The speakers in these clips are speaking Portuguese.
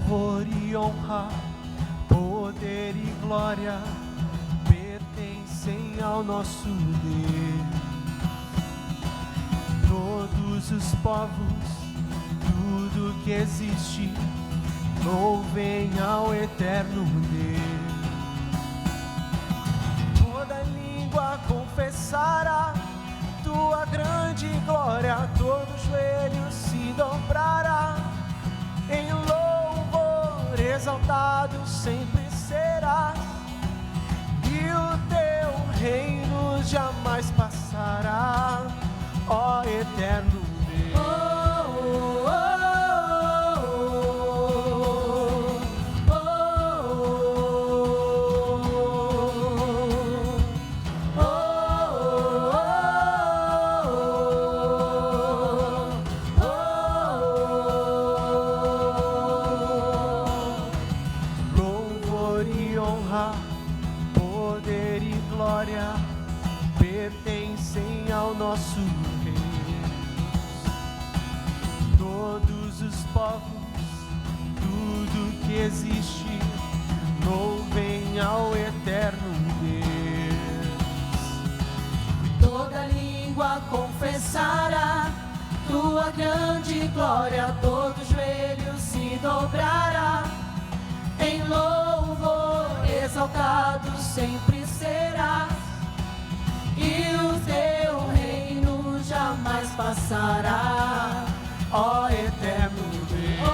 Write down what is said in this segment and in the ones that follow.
Louvor e honra, poder e glória pertencem ao nosso Deus. Todos os povos, tudo que existe, louvem ao eterno Deus. Toda língua confessará tua grande glória, todo joelho se dobrará. Em louvor exaltado sempre serás, e o teu reino jamais passará, ó eterno Deus. Poder e glória pertencem ao nosso Deus. Todos os povos, tudo que existe, louvem ao eterno Deus. Toda língua confessará tua grande glória, todo joelho se dobrará. Em louvor exaltado sempre serás, e o teu reino jamais passará, ó eterno Deus.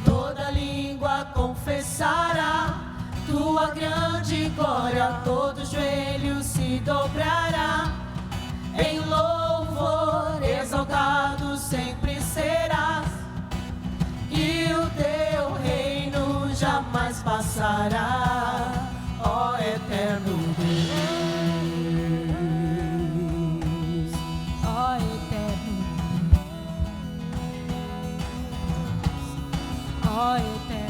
Toda língua confessará tua grande glória, todo joelho se dobrará. Em louvor exaltado sempre serás, e o teu reino jamais passará, ó eterno Deus. Ó eterno Deus. Ó eterno.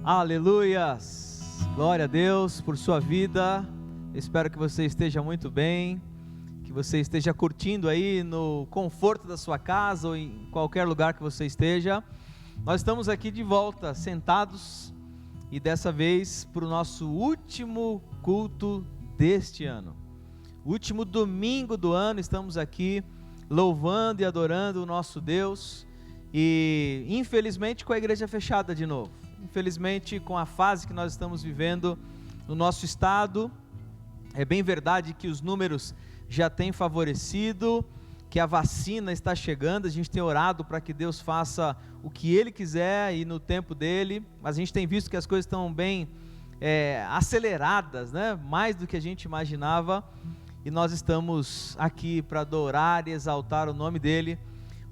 Aleluias, glória a Deus por sua vida. Espero que você esteja muito bem, que você esteja curtindo aí no conforto da sua casa ou em qualquer lugar que você esteja. Nós estamos aqui de volta, sentados, e dessa vez para o nosso último culto deste ano. Último domingo do ano, estamos aqui louvando e adorando o nosso Deus, e infelizmente com a igreja fechada de novo. Infelizmente, com a fase que nós estamos vivendo no nosso estado, é bem verdade que os números já têm favorecido, que a vacina está chegando, a gente tem orado para que Deus faça o que Ele quiser e no tempo dEle, mas a gente tem visto que as coisas estão bem aceleradas, né? Mais do que a gente imaginava, e nós estamos aqui para adorar e exaltar o nome dEle,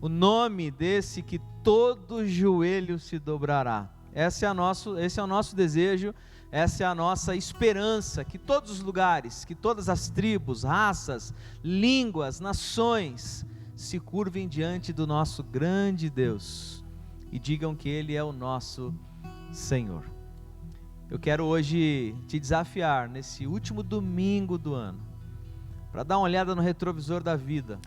o nome desse que todo joelho se dobrará. Esse é o nosso desejo, essa é a nossa esperança, que todos os lugares, que todas as tribos, raças, línguas, nações se curvem diante do nosso grande Deus e digam que Ele é o nosso Senhor. Eu quero hoje te desafiar, nesse último domingo do ano, para dar uma olhada no retrovisor da vida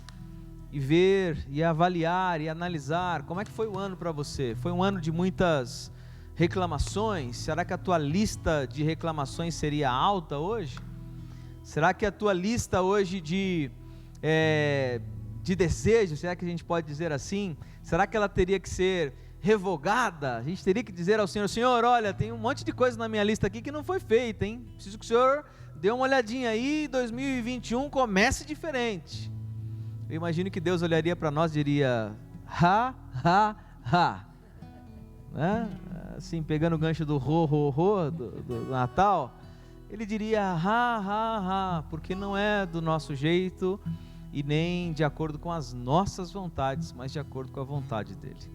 e ver, e avaliar, e analisar como é que foi o ano para você. Foi um ano de muitas reclamações? Será que a tua lista de reclamações seria alta hoje? Será que a tua lista hoje de desejos, será que a gente pode dizer assim? Será que ela teria que ser revogada? A gente teria que dizer ao Senhor: Senhor, olha, tem um monte de coisa na minha lista aqui que não foi feita, hein? Preciso que o Senhor dê uma olhadinha aí, 2021 comece diferente. Eu imagino que Deus olharia para nós e diria: ha, ha, ha, né? Assim, pegando o gancho do do Natal, ele diria: ha, ha, ha, porque não é do nosso jeito e nem de acordo com as nossas vontades, mas de acordo com a vontade dele.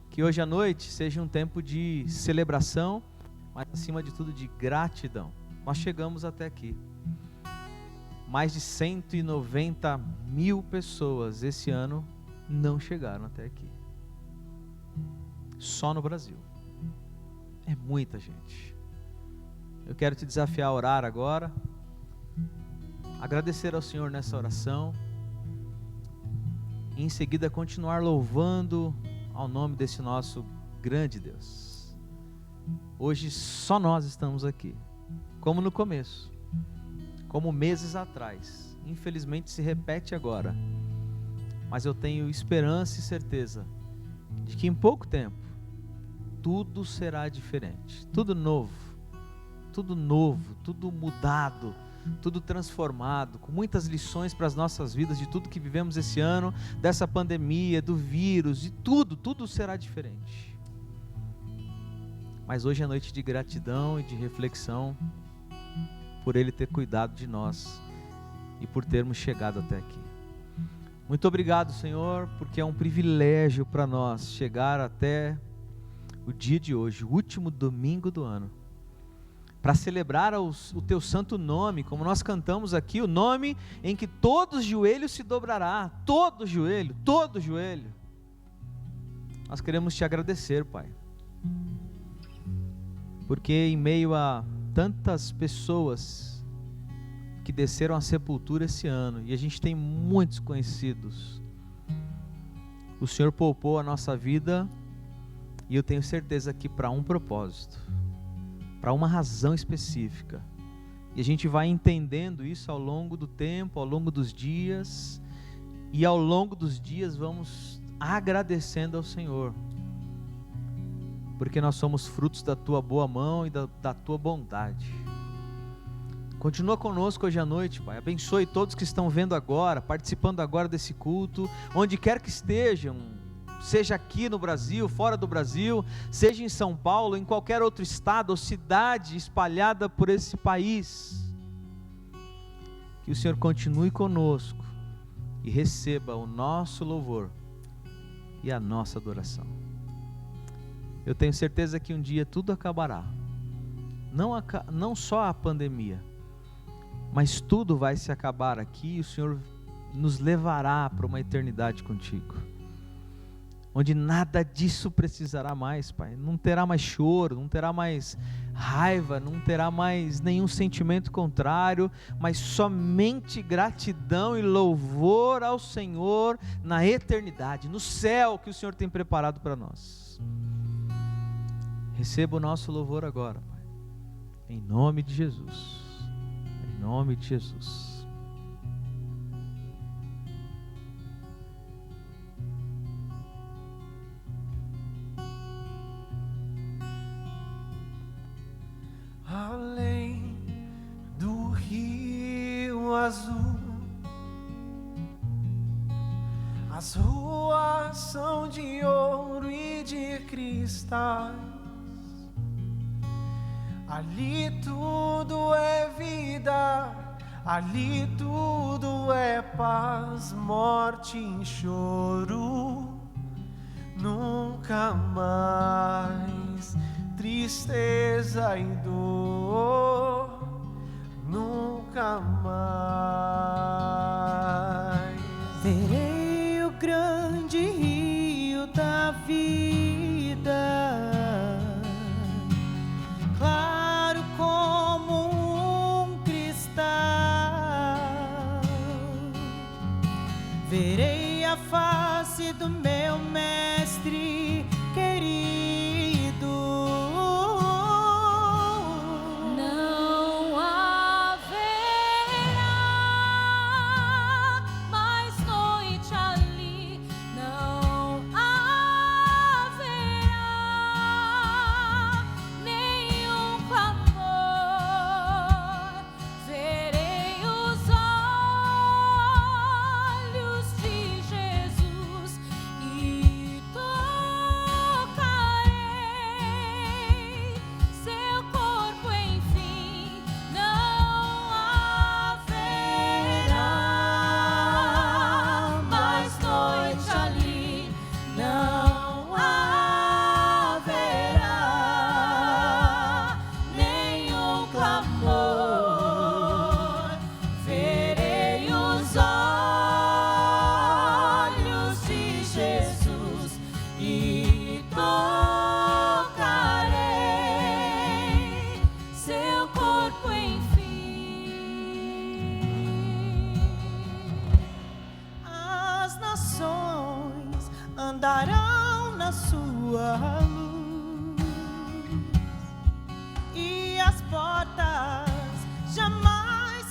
Que hoje à noite seja um tempo de celebração, mas acima de tudo de gratidão. Nós chegamos até aqui. Mais de 190 mil pessoas esse ano não chegaram até aqui. Só no Brasil. É muita gente. Eu quero te desafiar a orar agora. Agradecer ao Senhor nessa oração. E em seguida continuar louvando ao nome desse nosso grande Deus. Hoje só nós estamos aqui, como no começo, como meses atrás. Infelizmente se repete agora, mas eu tenho esperança e certeza de que em pouco tempo tudo será diferente, tudo novo, tudo mudado, tudo transformado, com muitas lições para as nossas vidas, de tudo que vivemos esse ano, dessa pandemia, do vírus, de tudo será diferente. Mas hoje é noite de gratidão e de reflexão por Ele ter cuidado de nós e por termos chegado até aqui. Muito obrigado, Senhor, porque é um privilégio para nós chegar até o dia de hoje, o último domingo do ano, para celebrar o Teu santo nome, como nós cantamos aqui, o nome em que todo joelho se dobrará, todo joelho. Nós queremos Te agradecer, Pai, porque em meio a tantas pessoas que desceram à sepultura esse ano, e a gente tem muitos conhecidos, o Senhor poupou a nossa vida, e eu tenho certeza que para um propósito, para uma razão específica, e a gente vai entendendo isso ao longo do tempo, ao longo dos dias, e ao longo dos dias vamos agradecendo ao Senhor, porque nós somos frutos da Tua boa mão e da Tua bondade. Continua conosco hoje à noite, Pai, abençoe todos que estão vendo agora, participando agora desse culto, onde quer que estejam, seja aqui no Brasil, fora do Brasil, seja em São Paulo, em qualquer outro estado ou cidade espalhada por esse país. Que o Senhor continue conosco e receba o nosso louvor e a nossa adoração. Eu tenho certeza que um dia tudo acabará, não só a pandemia, mas tudo vai se acabar aqui e o Senhor nos levará para uma eternidade contigo, onde nada disso precisará mais, Pai. Não terá mais choro, não terá mais raiva, não terá mais nenhum sentimento contrário, mas somente gratidão e louvor ao Senhor na eternidade, no céu que o Senhor tem preparado para nós. Receba o nosso louvor agora, Pai, em nome de Jesus, em nome de Jesus. Além do rio azul, as ruas são de ouro e de cristais. Ali tudo é vida, ali tudo é paz, morte e choro. Nunca mais tristeza e dor, nunca mais. Verei o grande rio da vida, claro.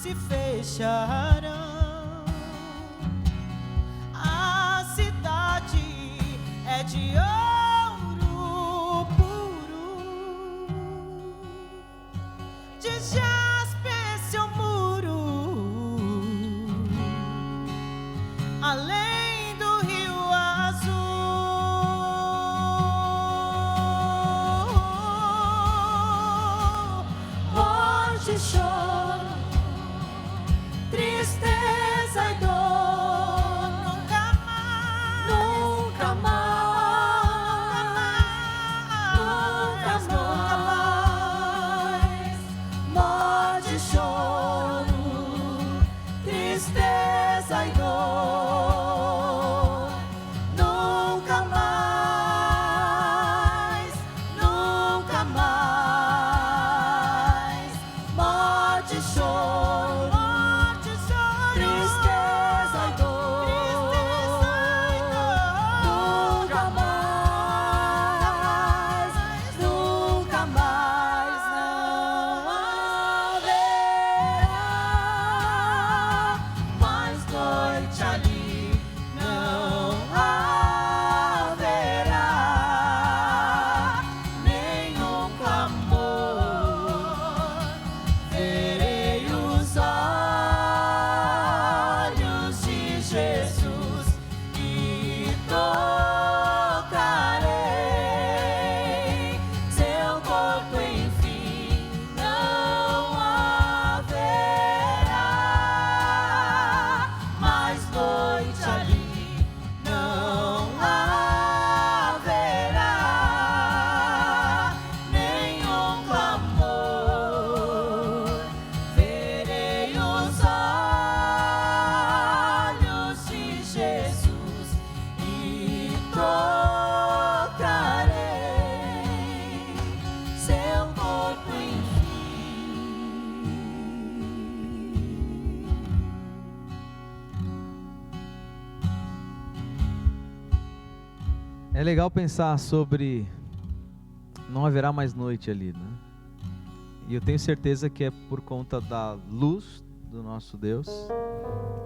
se fecharão. A cidade é de ouro puro, de jaspe seu muro, além do rio azul. Morte e choro, tristeza e dor, nunca mais, nunca mais, nunca mais. Morte e choro, tristeza e dor, nunca mais, nunca mais. Morte e choro, tristeza e dor, nunca mais, nunca mais. Não haverá mais noite ali, não haverá nenhum clamor. Verei os olhos de Jesus e tocarei seu corpo, enfim. Não haverá mais noite ali, não haverá nenhum clamor. Verei os olhos de Jesus e tocarei seu corpo, enfim. É legal pensar sobre não haverá mais noite ali, né? E eu tenho certeza que é por conta da luz do nosso Deus,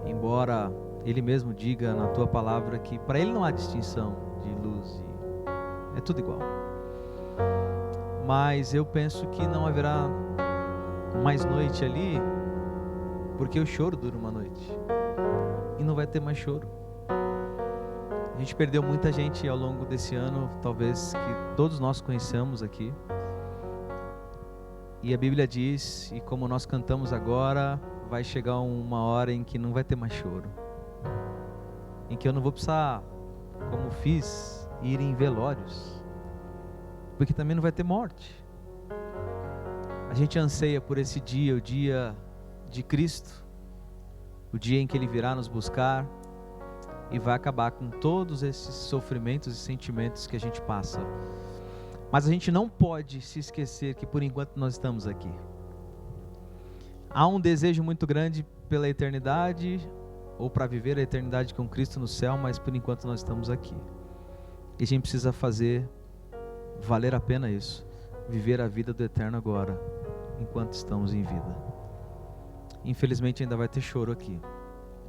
embora Ele mesmo diga na tua palavra que para Ele não há distinção de luz, é tudo igual. Mas eu penso que não haverá mais noite ali, porque o choro dura uma noite e não vai ter mais choro. A gente perdeu muita gente ao longo desse ano, talvez que todos nós conhecemos aqui. E a Bíblia diz, e como nós cantamos agora, vai chegar uma hora em que não vai ter mais choro, em que eu não vou precisar, como fiz, ir em velórios, porque também não vai ter morte. A gente anseia por esse dia, o dia de Cristo, o dia em que Ele virá nos buscar e vai acabar com todos esses sofrimentos e sentimentos que a gente passa. Mas a gente não pode se esquecer que por enquanto nós estamos aqui. Há um desejo muito grande pela eternidade, ou para viver a eternidade com Cristo no céu, mas por enquanto nós estamos aqui. E a gente precisa fazer valer a pena isso, viver a vida do eterno agora, enquanto estamos em vida. Infelizmente ainda vai ter choro aqui,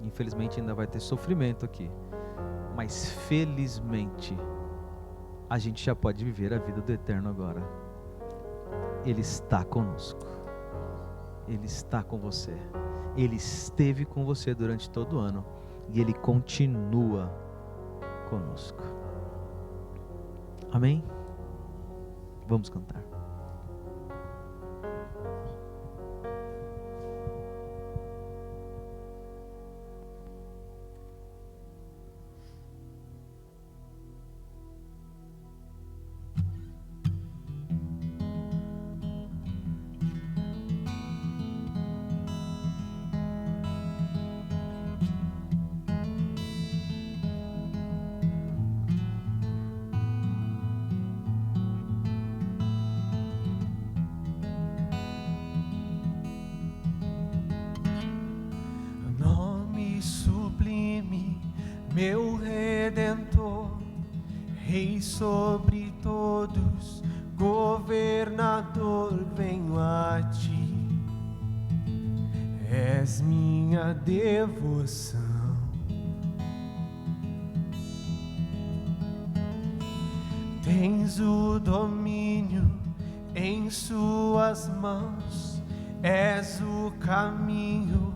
infelizmente ainda vai ter sofrimento aqui, mas felizmente a gente já pode viver a vida do eterno agora. Ele está conosco, Ele está com você, Ele esteve com você durante todo o ano e Ele continua conosco. Amém? Vamos cantar. meu Redentor, Rei sobre todos, governador, venho a ti. és minha devoção. Tens o domínio em suas mãos, és o caminho,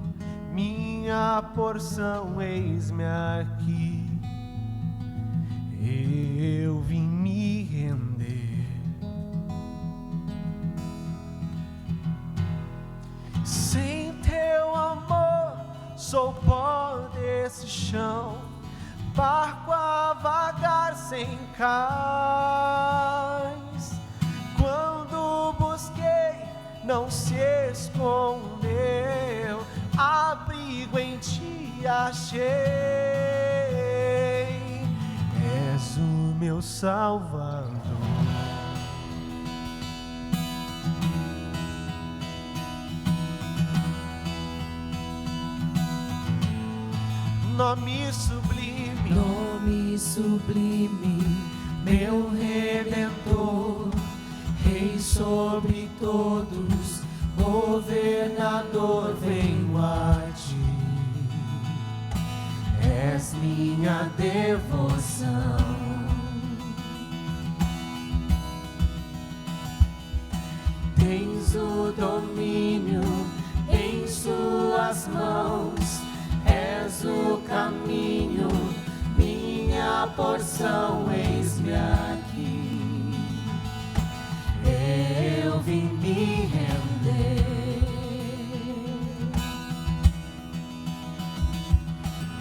minha porção, eis-me aqui. Eu vim me render. Sem teu amor, sou pó desse chão, barco a vagar sem cais. Quando busquei, não se escondeu, abrigo em ti achei. És o meu Salvador. Nome sublime, nome sublime, meu Redentor, Rei sobre todos, governador, venho a ti. És minha devoção. Tens o domínio em suas mãos, és o caminho, minha porção, eis-me aqui. Eu vim me render.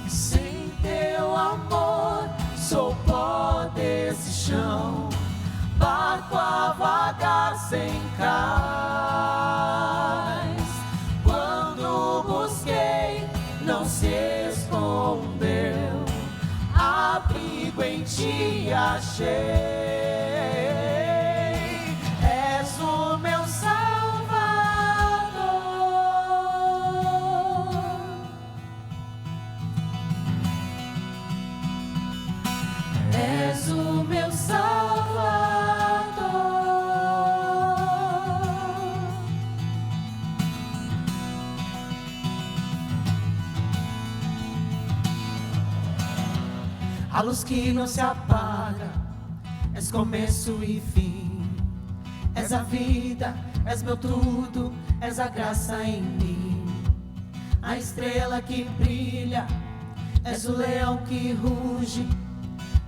E sem teu amor, sou pó desse chão, barco a vagar sem cais. Quando busquei, não se escondeu, abrigo em ti achei. És o meu Salvador. És o meu Salvador. A luz que não se apaga, és começo e fim. És a vida, és meu tudo, és a graça em mim. A estrela que brilha, és o leão que ruge.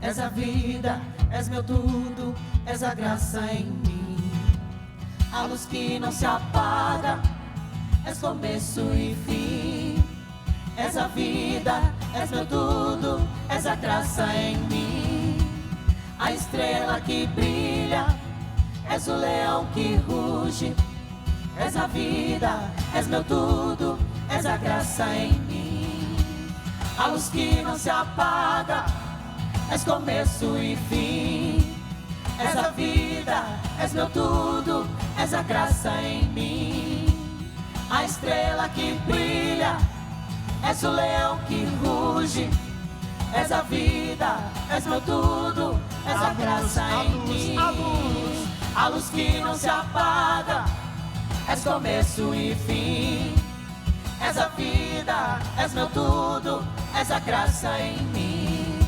És a vida, és meu tudo, és a graça em mim. A luz que não se apaga, és começo e fim. És a vida, és meu tudo, és a graça em mim. A estrela que brilha, és o leão que ruge. És a vida, és meu tudo, és a graça em mim. A luz que não se apaga, és começo e fim. És a vida, és meu tudo, és a graça em mim. A estrela que brilha, és o leão que ruge. És a vida, és meu tudo, és a graça em mim. A luz que não se apaga, és começo e fim. És a vida, és meu tudo, és a graça em mim.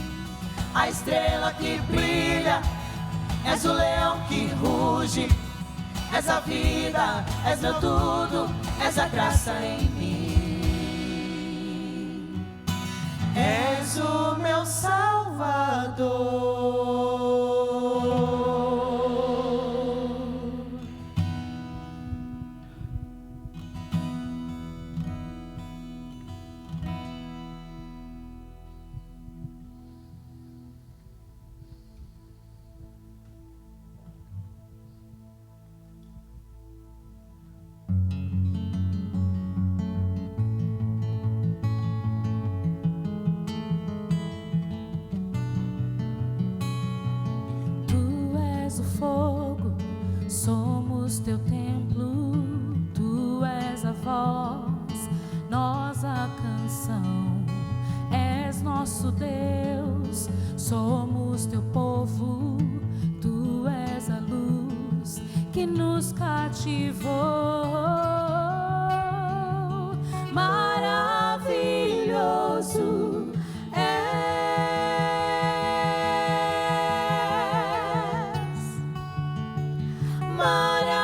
A estrela que brilha, és o leão que ruge. És a vida, és meu tudo, és a graça em mim. És o meu Salvador. Somos teu templo, tu és a voz, nós a canção. És nosso Deus, somos teu povo, tu és a luz que nos cativou. maravilhoso és, maravilhoso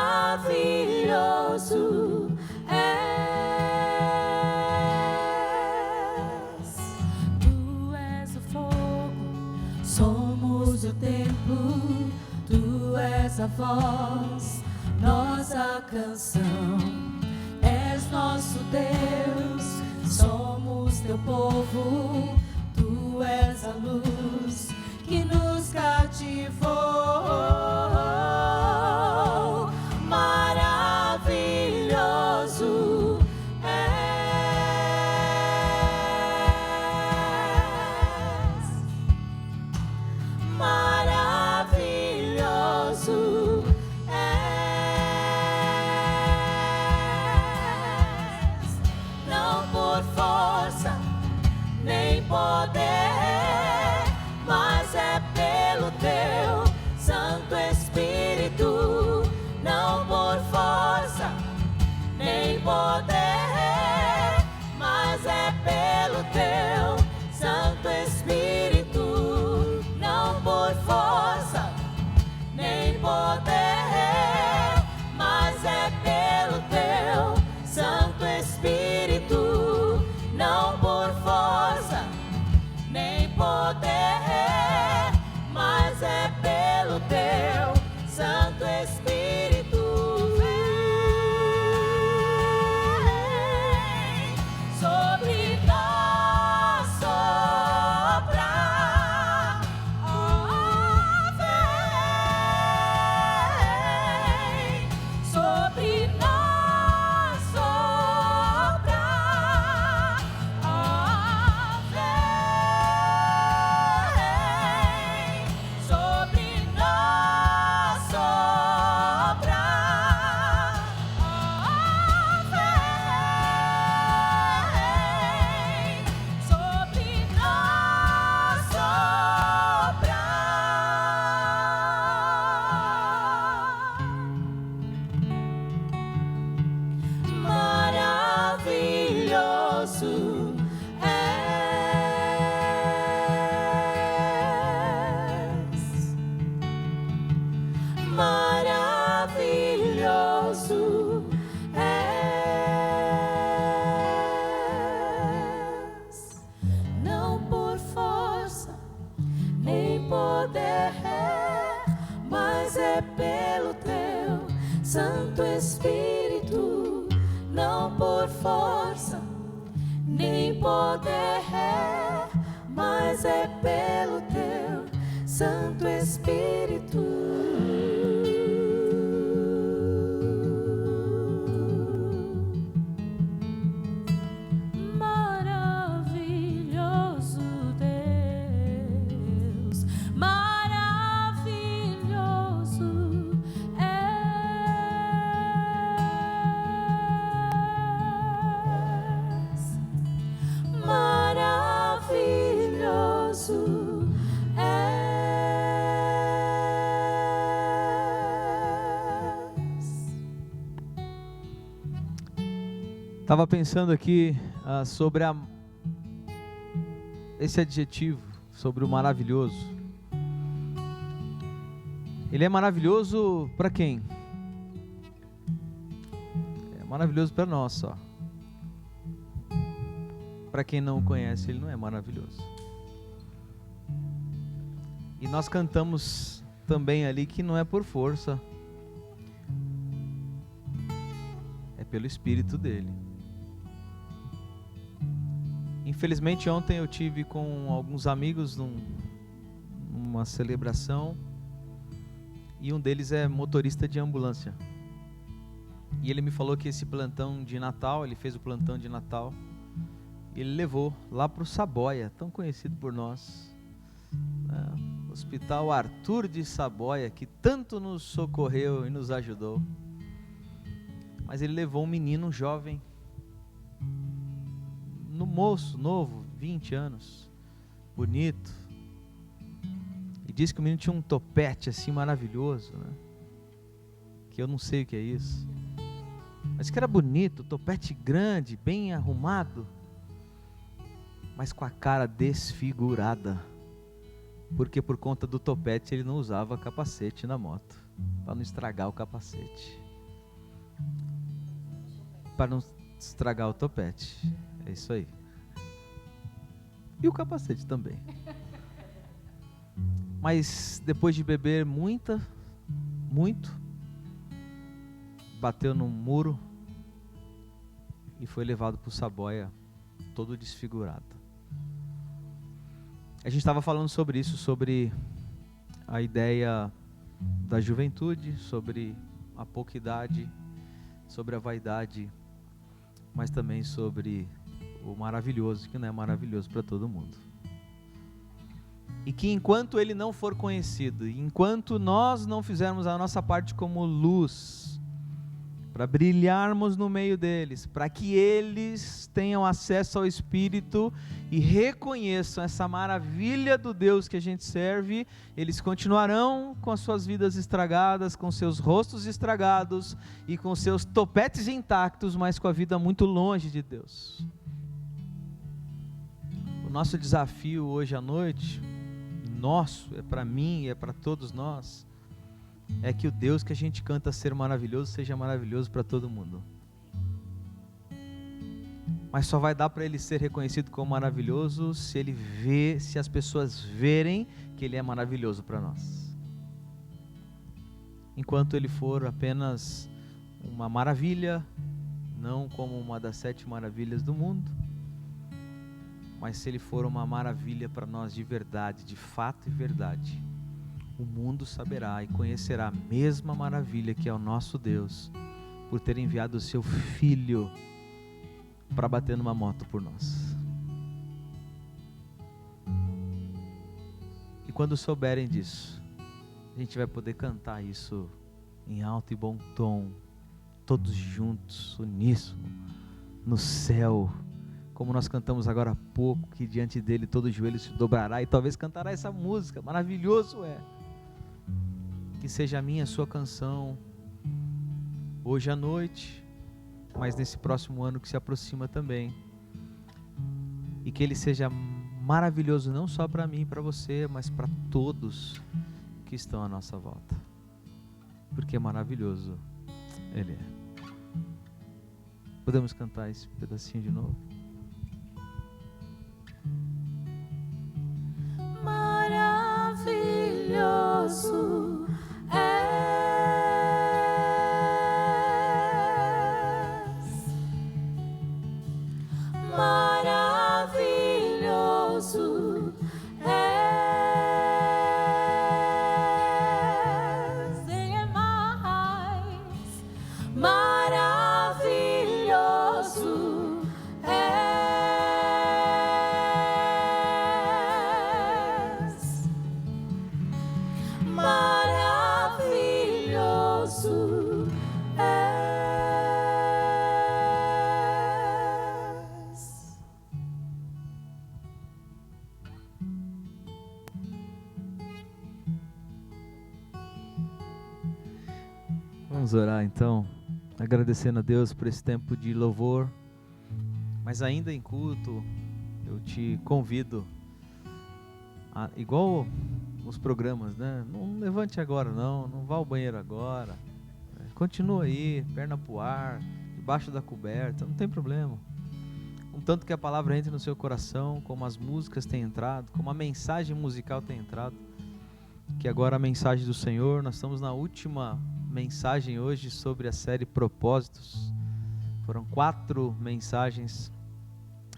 és. Tu és o fogo, somos o templo, tu és a voz, nossa canção. És nosso Deus, somos teu povo, tu és a luz que nos cativou. Maravilhoso és, maravilhoso és. Não por força nem poder, mas é pelo teu Santo Espírito. Não por força nem poder, mas é pelo teu Santo Espírito. Não por força nem poder, mas é pelo teu Santo Espírito. Não por força nem poder, mas é pelo teu Santo Espírito. Vem sobre nós soprar, vem sobre nós soprar, vem sobre nós soprar, vem sobre nós soprar. Maravilhoso és, maravilhoso és. Não por força nem poder, mas é pelo teu Santo Espírito. Não por força nem poder, mas é pelo teu Santo Espírito. Maravilhoso Deus, maravilhoso és, maravilhoso és. Estava pensando aqui sobre esse adjetivo, sobre o maravilhoso. Ele é maravilhoso para quem? É maravilhoso para nós só. Para quem não o conhece, ele não é maravilhoso. E nós cantamos também ali que não é por força, é pelo Espírito dele. Infelizmente ontem eu tive com alguns amigos numa celebração, e um deles é motorista de ambulância. E ele me falou que esse plantão de Natal, ele fez o plantão de Natal, e ele levou lá para o Saboia, tão conhecido por nós, Hospital Arthur de Saboia, que tanto nos socorreu e nos ajudou. Mas ele levou um menino jovem, no moço, novo, 20 anos, bonito, e disse que o menino tinha um topete assim maravilhoso, né? Que eu não sei o que é isso, mas mas que era bonito, topete grande, bem arrumado, mas com a cara desfigurada, porque por conta do topete ele não usava capacete na moto, para não estragar o capacete, para não estragar o topete, é isso aí, e o capacete também. Mas depois de beber muito, bateu num muro e foi levado para o Saboia, todo desfigurado. A gente estava falando sobre isso, sobre a ideia da juventude, sobre a pouca idade, sobre a vaidade, mas também sobre o maravilhoso, que não é maravilhoso para todo mundo. E que enquanto ele não for conhecido, enquanto nós não fizermos a nossa parte como luz, para brilharmos no meio deles, para que eles tenham acesso ao Espírito e reconheçam essa maravilha do Deus que a gente serve, eles continuarão com as suas vidas estragadas, com seus rostos estragados e com seus topetes intactos, mas com a vida muito longe de Deus. O nosso desafio hoje à noite, nosso, é para mim e é para todos nós, é que o Deus que a gente canta ser maravilhoso seja maravilhoso para todo mundo. Mas só vai dar para ele ser reconhecido como maravilhoso se as pessoas verem que ele é maravilhoso para nós. Enquanto ele for apenas uma maravilha, não como uma das 7 maravilhas do mundo, mas se ele for uma maravilha para nós de verdade, de fato e verdade, o mundo saberá e conhecerá a mesma maravilha que é o nosso Deus, por ter enviado o seu Filho para bater numa moto por nós. E quando souberem disso, a gente vai poder cantar isso em alto e bom tom, todos juntos, uníssono, no céu, como nós cantamos agora há pouco, que diante dele todo joelho se dobrará e talvez cantará essa música, maravilhoso é. Que seja a minha, a sua canção, hoje à noite, mas nesse próximo ano que se aproxima também, e que ele seja maravilhoso não só para mim e para você, mas para todos que estão à nossa volta, porque maravilhoso ele é. Podemos cantar esse pedacinho de novo? Maravilhoso és, maravilhoso és, Ele é mais maravilhoso és, maravilhoso és. Vamos orar então, agradecendo a Deus por esse tempo de louvor, mas ainda em culto, eu te convido, igual os programas, né? Não levante agora não vá ao banheiro agora, continua aí, perna pro ar, debaixo da coberta, não tem problema. Contanto que a palavra entre no seu coração, como as músicas têm entrado, como a mensagem musical tem entrado, que agora a mensagem do Senhor, nós estamos na última mensagem hoje sobre a série Propósitos, foram 4 mensagens,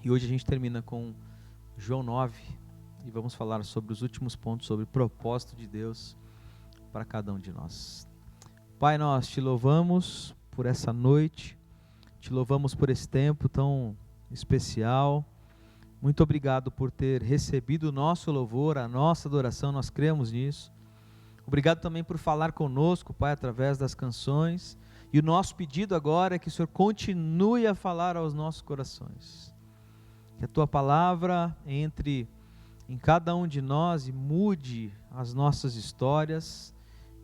e hoje a gente termina com João 9, e vamos falar sobre os últimos pontos, sobre o propósito de Deus para cada um de nós. Pai, nós te louvamos por essa noite, te louvamos por esse tempo tão especial, muito obrigado por ter recebido o nosso louvor, a nossa adoração, nós cremos nisso. Obrigado também por falar conosco, Pai, através das canções, e o nosso pedido agora é que o Senhor continue a falar aos nossos corações, que a Tua palavra entre em cada um de nós e mude as nossas histórias,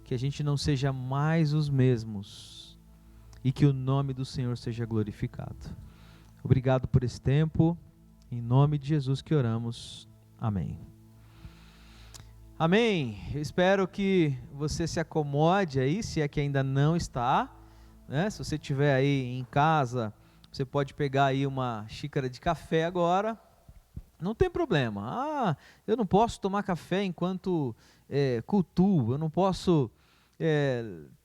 que a gente não seja mais os mesmos, e que o nome do Senhor seja glorificado. Obrigado por esse tempo, em nome de Jesus que oramos, amém. Amém. Eu espero que você se acomode aí, se é que ainda não está, né? Se você estiver aí em casa, você pode pegar aí uma xícara de café agora, não tem problema. Eu não posso tomar café enquanto cultuo, eu não posso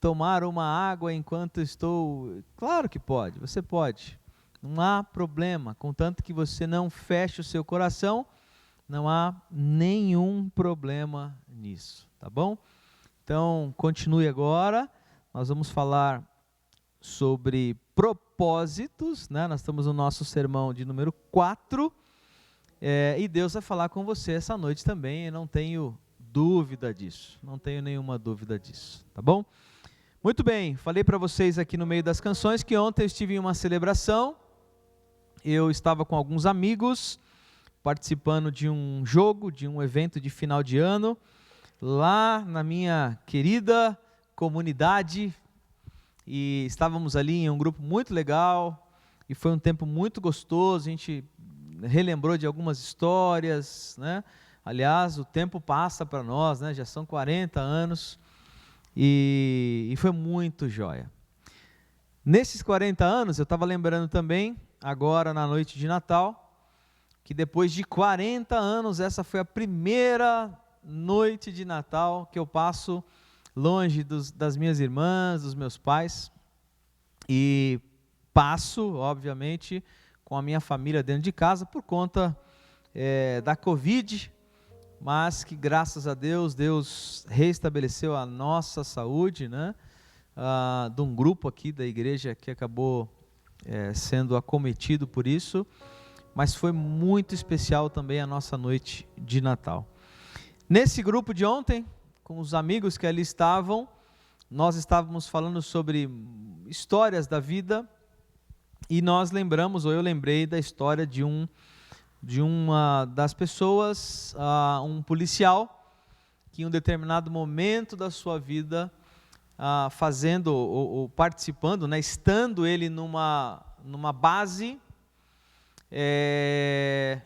tomar uma água enquanto estou... Claro que pode, você pode, não há problema, contanto que você não feche o seu coração, não há nenhum problema nisso, tá bom? Então, continue agora, nós vamos falar sobre propósitos, né? Nós estamos no nosso sermão de número 4, e Deus vai falar com você essa noite também, eu não tenho dúvida disso, não tenho nenhuma dúvida disso, tá bom? Muito bem, falei para vocês aqui no meio das canções que ontem eu estive em uma celebração, eu estava com alguns amigos, participando de um jogo, de um evento de final de ano, lá na minha querida comunidade, e estávamos ali em um grupo muito legal, e foi um tempo muito gostoso, a gente relembrou de algumas histórias, né? Aliás, o tempo passa para nós, né? Já são 40 anos, e foi muito joia. Nesses 40 anos, eu estava lembrando também, agora na noite de Natal, que depois de 40 anos, essa foi a primeira noite de Natal que eu passo longe das minhas irmãs, dos meus pais, e passo, obviamente, com a minha família dentro de casa, por conta da Covid, mas que graças a Deus, Deus restabeleceu a nossa saúde, né? De um grupo aqui da igreja que acabou sendo acometido por isso, mas foi muito especial também a nossa noite de Natal. Nesse grupo de ontem, com os amigos que ali estavam, nós estávamos falando sobre histórias da vida, e nós lembramos, ou eu lembrei da história de uma das pessoas, um policial, que em um determinado momento da sua vida, fazendo ou participando, né, estando ele numa base,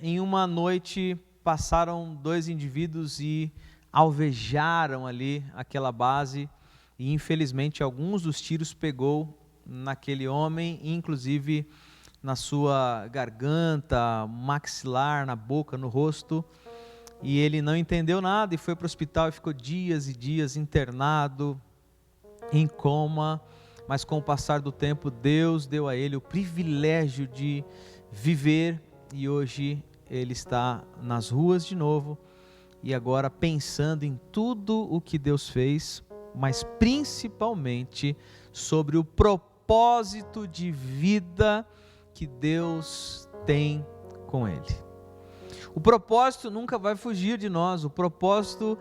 em uma noite passaram 2 indivíduos e alvejaram ali aquela base, e infelizmente alguns dos tiros pegou naquele homem, inclusive na sua garganta, maxilar, na boca, no rosto, e ele não entendeu nada e foi para o hospital e ficou dias e dias internado, em coma, mas com o passar do tempo Deus deu a ele o privilégio de viver, e hoje ele está nas ruas de novo, e agora pensando em tudo o que Deus fez, mas principalmente sobre o propósito de vida que Deus tem com ele. O propósito nunca vai fugir de nós, o propósito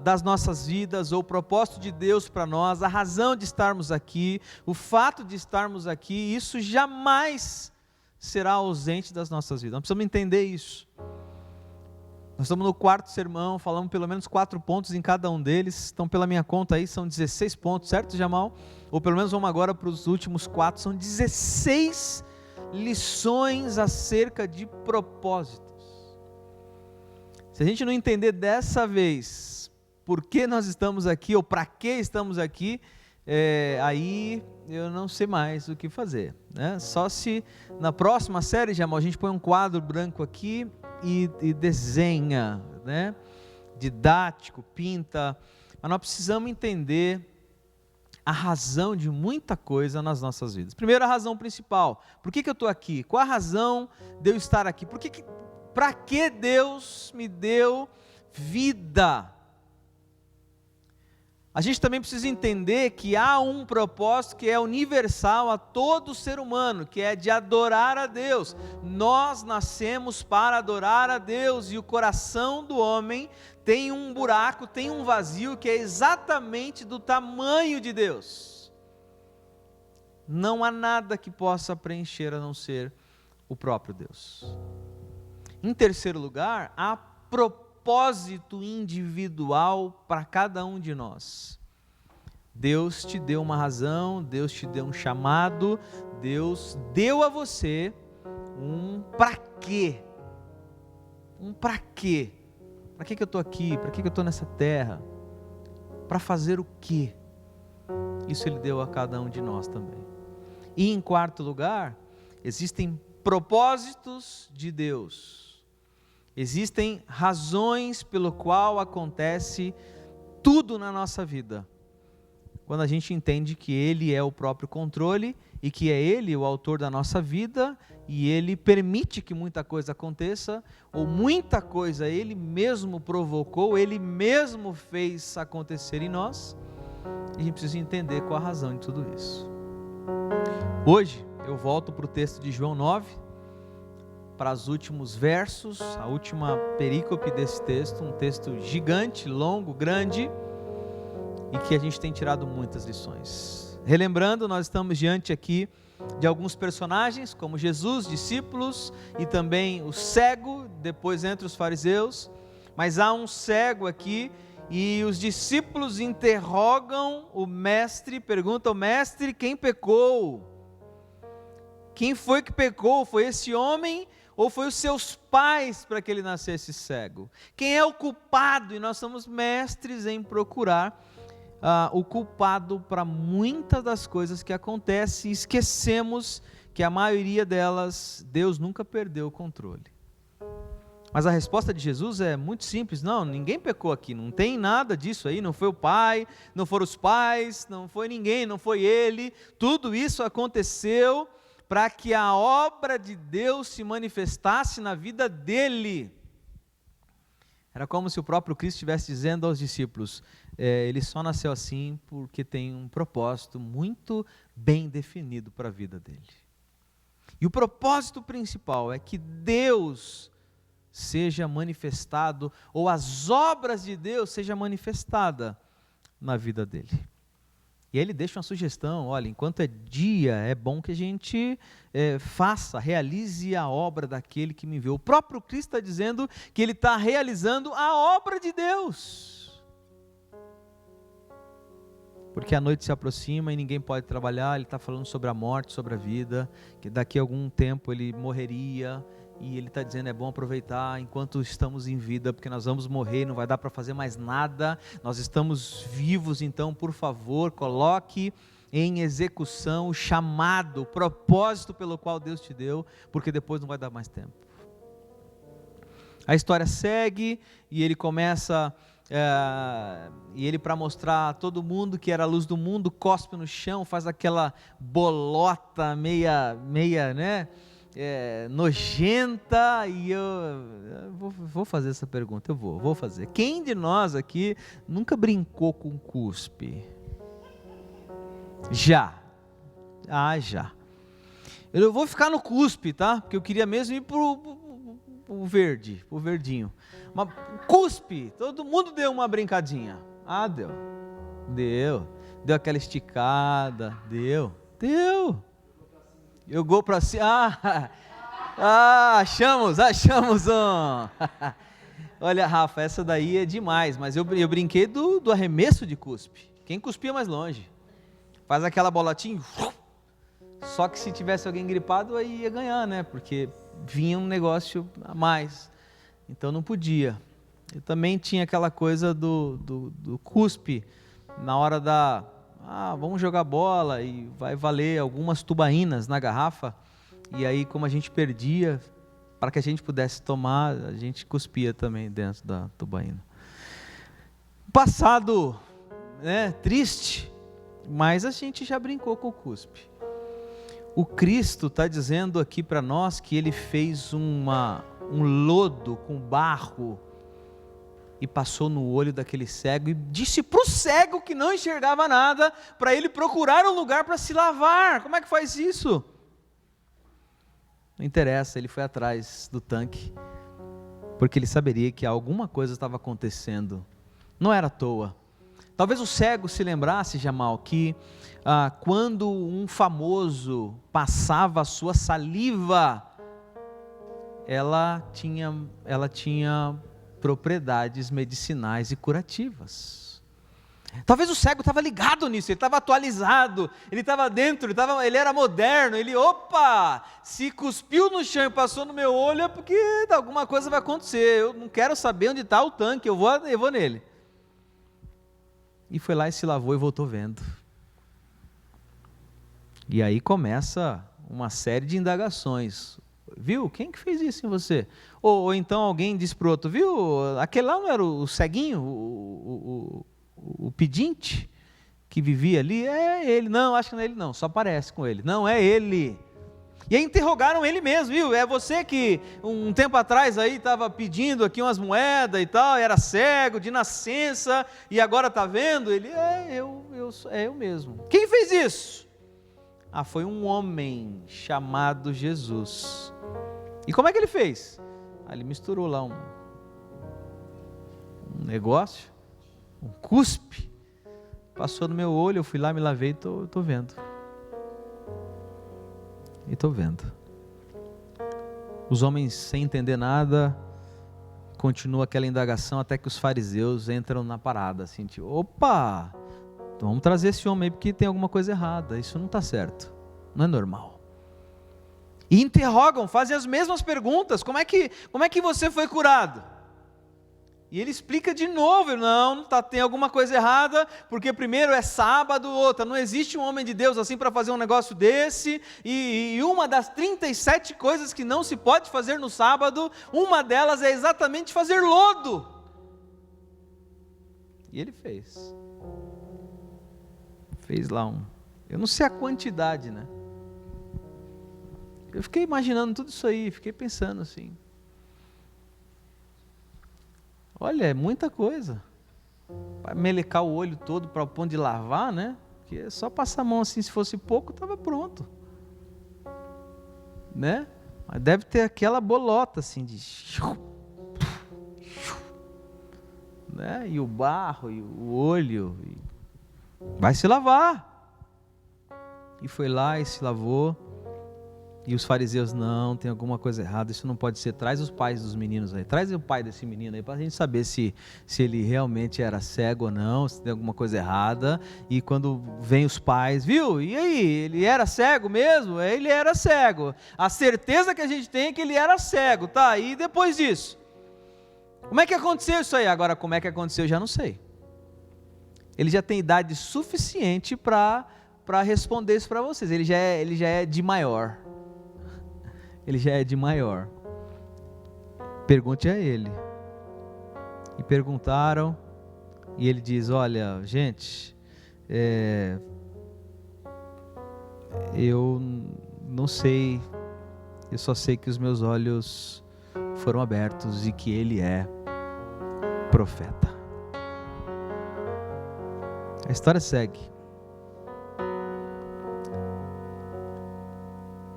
das nossas vidas, ou o propósito de Deus para nós, a razão de estarmos aqui, o fato de estarmos aqui, isso jamais será ausente das nossas vidas. Nós precisamos entender isso. Nós estamos no 4º sermão, falamos pelo menos 4 pontos em cada um deles, então pela minha conta aí são 16 pontos, certo, Jamal? Ou pelo menos vamos agora para os últimos 4, são 16 lições acerca de propósitos. Se a gente não entender dessa vez por que nós estamos aqui, ou para que estamos aqui, aí eu não sei mais o que fazer, né? Só se na próxima série, Jamal, a gente põe um quadro branco aqui e desenha, né? Didático, pinta, mas nós precisamos entender a razão de muita coisa nas nossas vidas. Primeiro, a razão principal. Por que eu estou aqui? Qual a razão de eu estar aqui? Para que Deus me deu vida? A gente também precisa entender que há um propósito que é universal a todo ser humano, que é de adorar a Deus. Nós nascemos para adorar a Deus, e o coração do homem tem um buraco, tem um vazio que é exatamente do tamanho de Deus. Não há nada que possa preencher a não ser o próprio Deus. Em terceiro lugar, há propósito individual para cada um de nós. Deus te deu uma razão, Deus te deu um chamado, Deus deu a você um para quê. Um para quê? Para que eu estou aqui? Para que eu estou nessa terra? Para fazer o quê? Isso Ele deu a cada um de nós também. E em quarto lugar, existem propósitos de Deus. Existem razões pelo qual acontece tudo na nossa vida. Quando a gente entende que Ele é o próprio controle e que é Ele o autor da nossa vida e Ele permite que muita coisa aconteça, ou muita coisa Ele mesmo provocou, Ele mesmo fez acontecer em nós, e a gente precisa entender qual a razão de tudo isso. Hoje eu volto para o texto de João 9, para os últimos versos, a última perícope desse texto, um texto gigante, longo, grande, e que a gente tem tirado muitas lições. Relembrando, nós estamos diante aqui de alguns personagens, como Jesus, discípulos, e também o cego, depois entre os fariseus, mas há um cego aqui, e os discípulos interrogam o mestre, perguntam ao mestre, quem pecou? Quem foi que pecou? Foi esse homem ou foi os seus pais para que ele nascesse cego? Quem é o culpado? E nós somos mestres em procurar o culpado para muitas das coisas que acontecem, e esquecemos que a maioria delas, Deus nunca perdeu o controle. Mas a resposta de Jesus é muito simples: não, ninguém pecou aqui, não tem nada disso aí, não foi o pai, não foram os pais, não foi ninguém, não foi ele, tudo isso aconteceu para que a obra de Deus se manifestasse na vida dele. Era como se o próprio Cristo estivesse dizendo aos discípulos, ele só nasceu assim porque tem um propósito muito bem definido para a vida dele. E o propósito principal é que Deus seja manifestado, ou as obras de Deus sejam manifestadas na vida dele. E aí ele deixa uma sugestão: olha, enquanto é dia, é bom que a gente realize a obra daquele que me enviou. O próprio Cristo está dizendo que ele está realizando a obra de Deus. Porque a noite se aproxima e ninguém pode trabalhar, ele está falando sobre a morte, sobre a vida, que daqui a algum tempo ele morreria, e ele está dizendo, é bom aproveitar enquanto estamos em vida, porque nós vamos morrer, não vai dar para fazer mais nada, nós estamos vivos, então por favor, coloque em execução o chamado, o propósito pelo qual Deus te deu, porque depois não vai dar mais tempo. A história segue, e ele começa, e ele, para mostrar a todo mundo que era a luz do mundo, cospe no chão, faz aquela bolota meia, né, nojenta, e eu vou fazer essa pergunta, eu vou fazer. Quem de nós aqui nunca brincou com cuspe? Já. Já. Eu vou ficar no cuspe, tá? Porque eu queria mesmo ir pro verdinho. Mas cuspe, todo mundo deu uma brincadinha. Deu aquela esticada, deu. Jogou para cima. Achamos um. Olha, Rafa, essa daí é demais, mas eu brinquei do arremesso de cuspe. Quem cuspia mais longe? Faz aquela bolotinha. Só que se tivesse alguém gripado, aí ia ganhar, né? Porque vinha um negócio a mais. Então não podia. Eu também tinha aquela coisa do cuspe na hora da... vamos jogar bola e vai valer algumas tubaínas na garrafa, e aí como a gente perdia, para que a gente pudesse tomar, a gente cuspia também dentro da tubaína. Passado, né, triste, mas a gente já brincou com o cuspe. O Cristo está dizendo aqui para nós que ele fez um lodo com barro, e passou no olho daquele cego, e disse para o cego que não enxergava nada, para ele procurar um lugar para se lavar. Como é que faz isso? Não interessa, ele foi atrás do tanque, porque ele saberia que alguma coisa estava acontecendo, não era à toa. Talvez o cego se lembrasse, Jamal, que quando um famoso passava a sua saliva, ela tinha propriedades medicinais e curativas. Talvez o cego estava ligado nisso, ele estava atualizado, ele estava dentro, ele era moderno, se cuspiu no chão e passou no meu olho é porque alguma coisa vai acontecer, eu não quero saber onde está o tanque, eu vou nele. E foi lá e se lavou e voltou vendo. E aí começa uma série de indagações. Viu? Quem que fez isso em você? Ou então alguém diz para o outro, viu? Aquele lá não era o ceguinho, o pedinte que vivia ali? É ele. Não, acho que não é ele não, só parece com ele. Não, é ele. E aí interrogaram ele mesmo, viu? É você que um tempo atrás aí estava pedindo aqui umas moedas e tal, era cego de nascença e agora está vendo? Ele, eu mesmo. Quem fez isso? Foi um homem chamado Jesus. E como é que ele fez? Ele misturou lá um negócio, um cuspe, passou no meu olho, eu fui lá, me lavei e estou vendo. E estou vendo. Os homens sem entender nada, continua aquela indagação até que os fariseus entram na parada, assim, tipo, opa, então vamos trazer esse homem aí porque tem alguma coisa errada, isso não está certo, não é normal. E interrogam, fazem as mesmas perguntas, como é que você foi curado? E ele explica de novo, tem alguma coisa errada, porque primeiro é sábado, outra, não existe um homem de Deus assim para fazer um negócio desse, e uma das 37 coisas que não se pode fazer no sábado, uma delas é exatamente fazer lodo. E ele fez lá eu não sei a quantidade, né? Eu fiquei imaginando tudo isso aí, fiquei pensando assim, olha, é muita coisa, para melecar o olho todo para o ponto de lavar, né? Porque é só passar a mão assim, se fosse pouco, estava pronto, né? Mas deve ter aquela bolota assim de, né? E o barro, e o olho, vai se lavar. E foi lá e se lavou. E os fariseus, não, tem alguma coisa errada, isso não pode ser, traz os pais dos meninos aí, traz o pai desse menino aí, para a gente saber se ele realmente era cego ou não, se tem alguma coisa errada. E quando vem os pais, viu, e aí, ele era cego mesmo? Ele era cego, a certeza que a gente tem é que ele era cego, tá, e depois disso? Como é que aconteceu isso aí? Agora, como é que aconteceu, eu já não sei. Ele já tem idade suficiente para responder isso para vocês, ele já é de maior. Ele já é de maior. Pergunte a ele. E perguntaram, e ele diz, olha, gente, eu não sei, eu só sei que os meus olhos foram abertos e que ele é profeta. A história segue.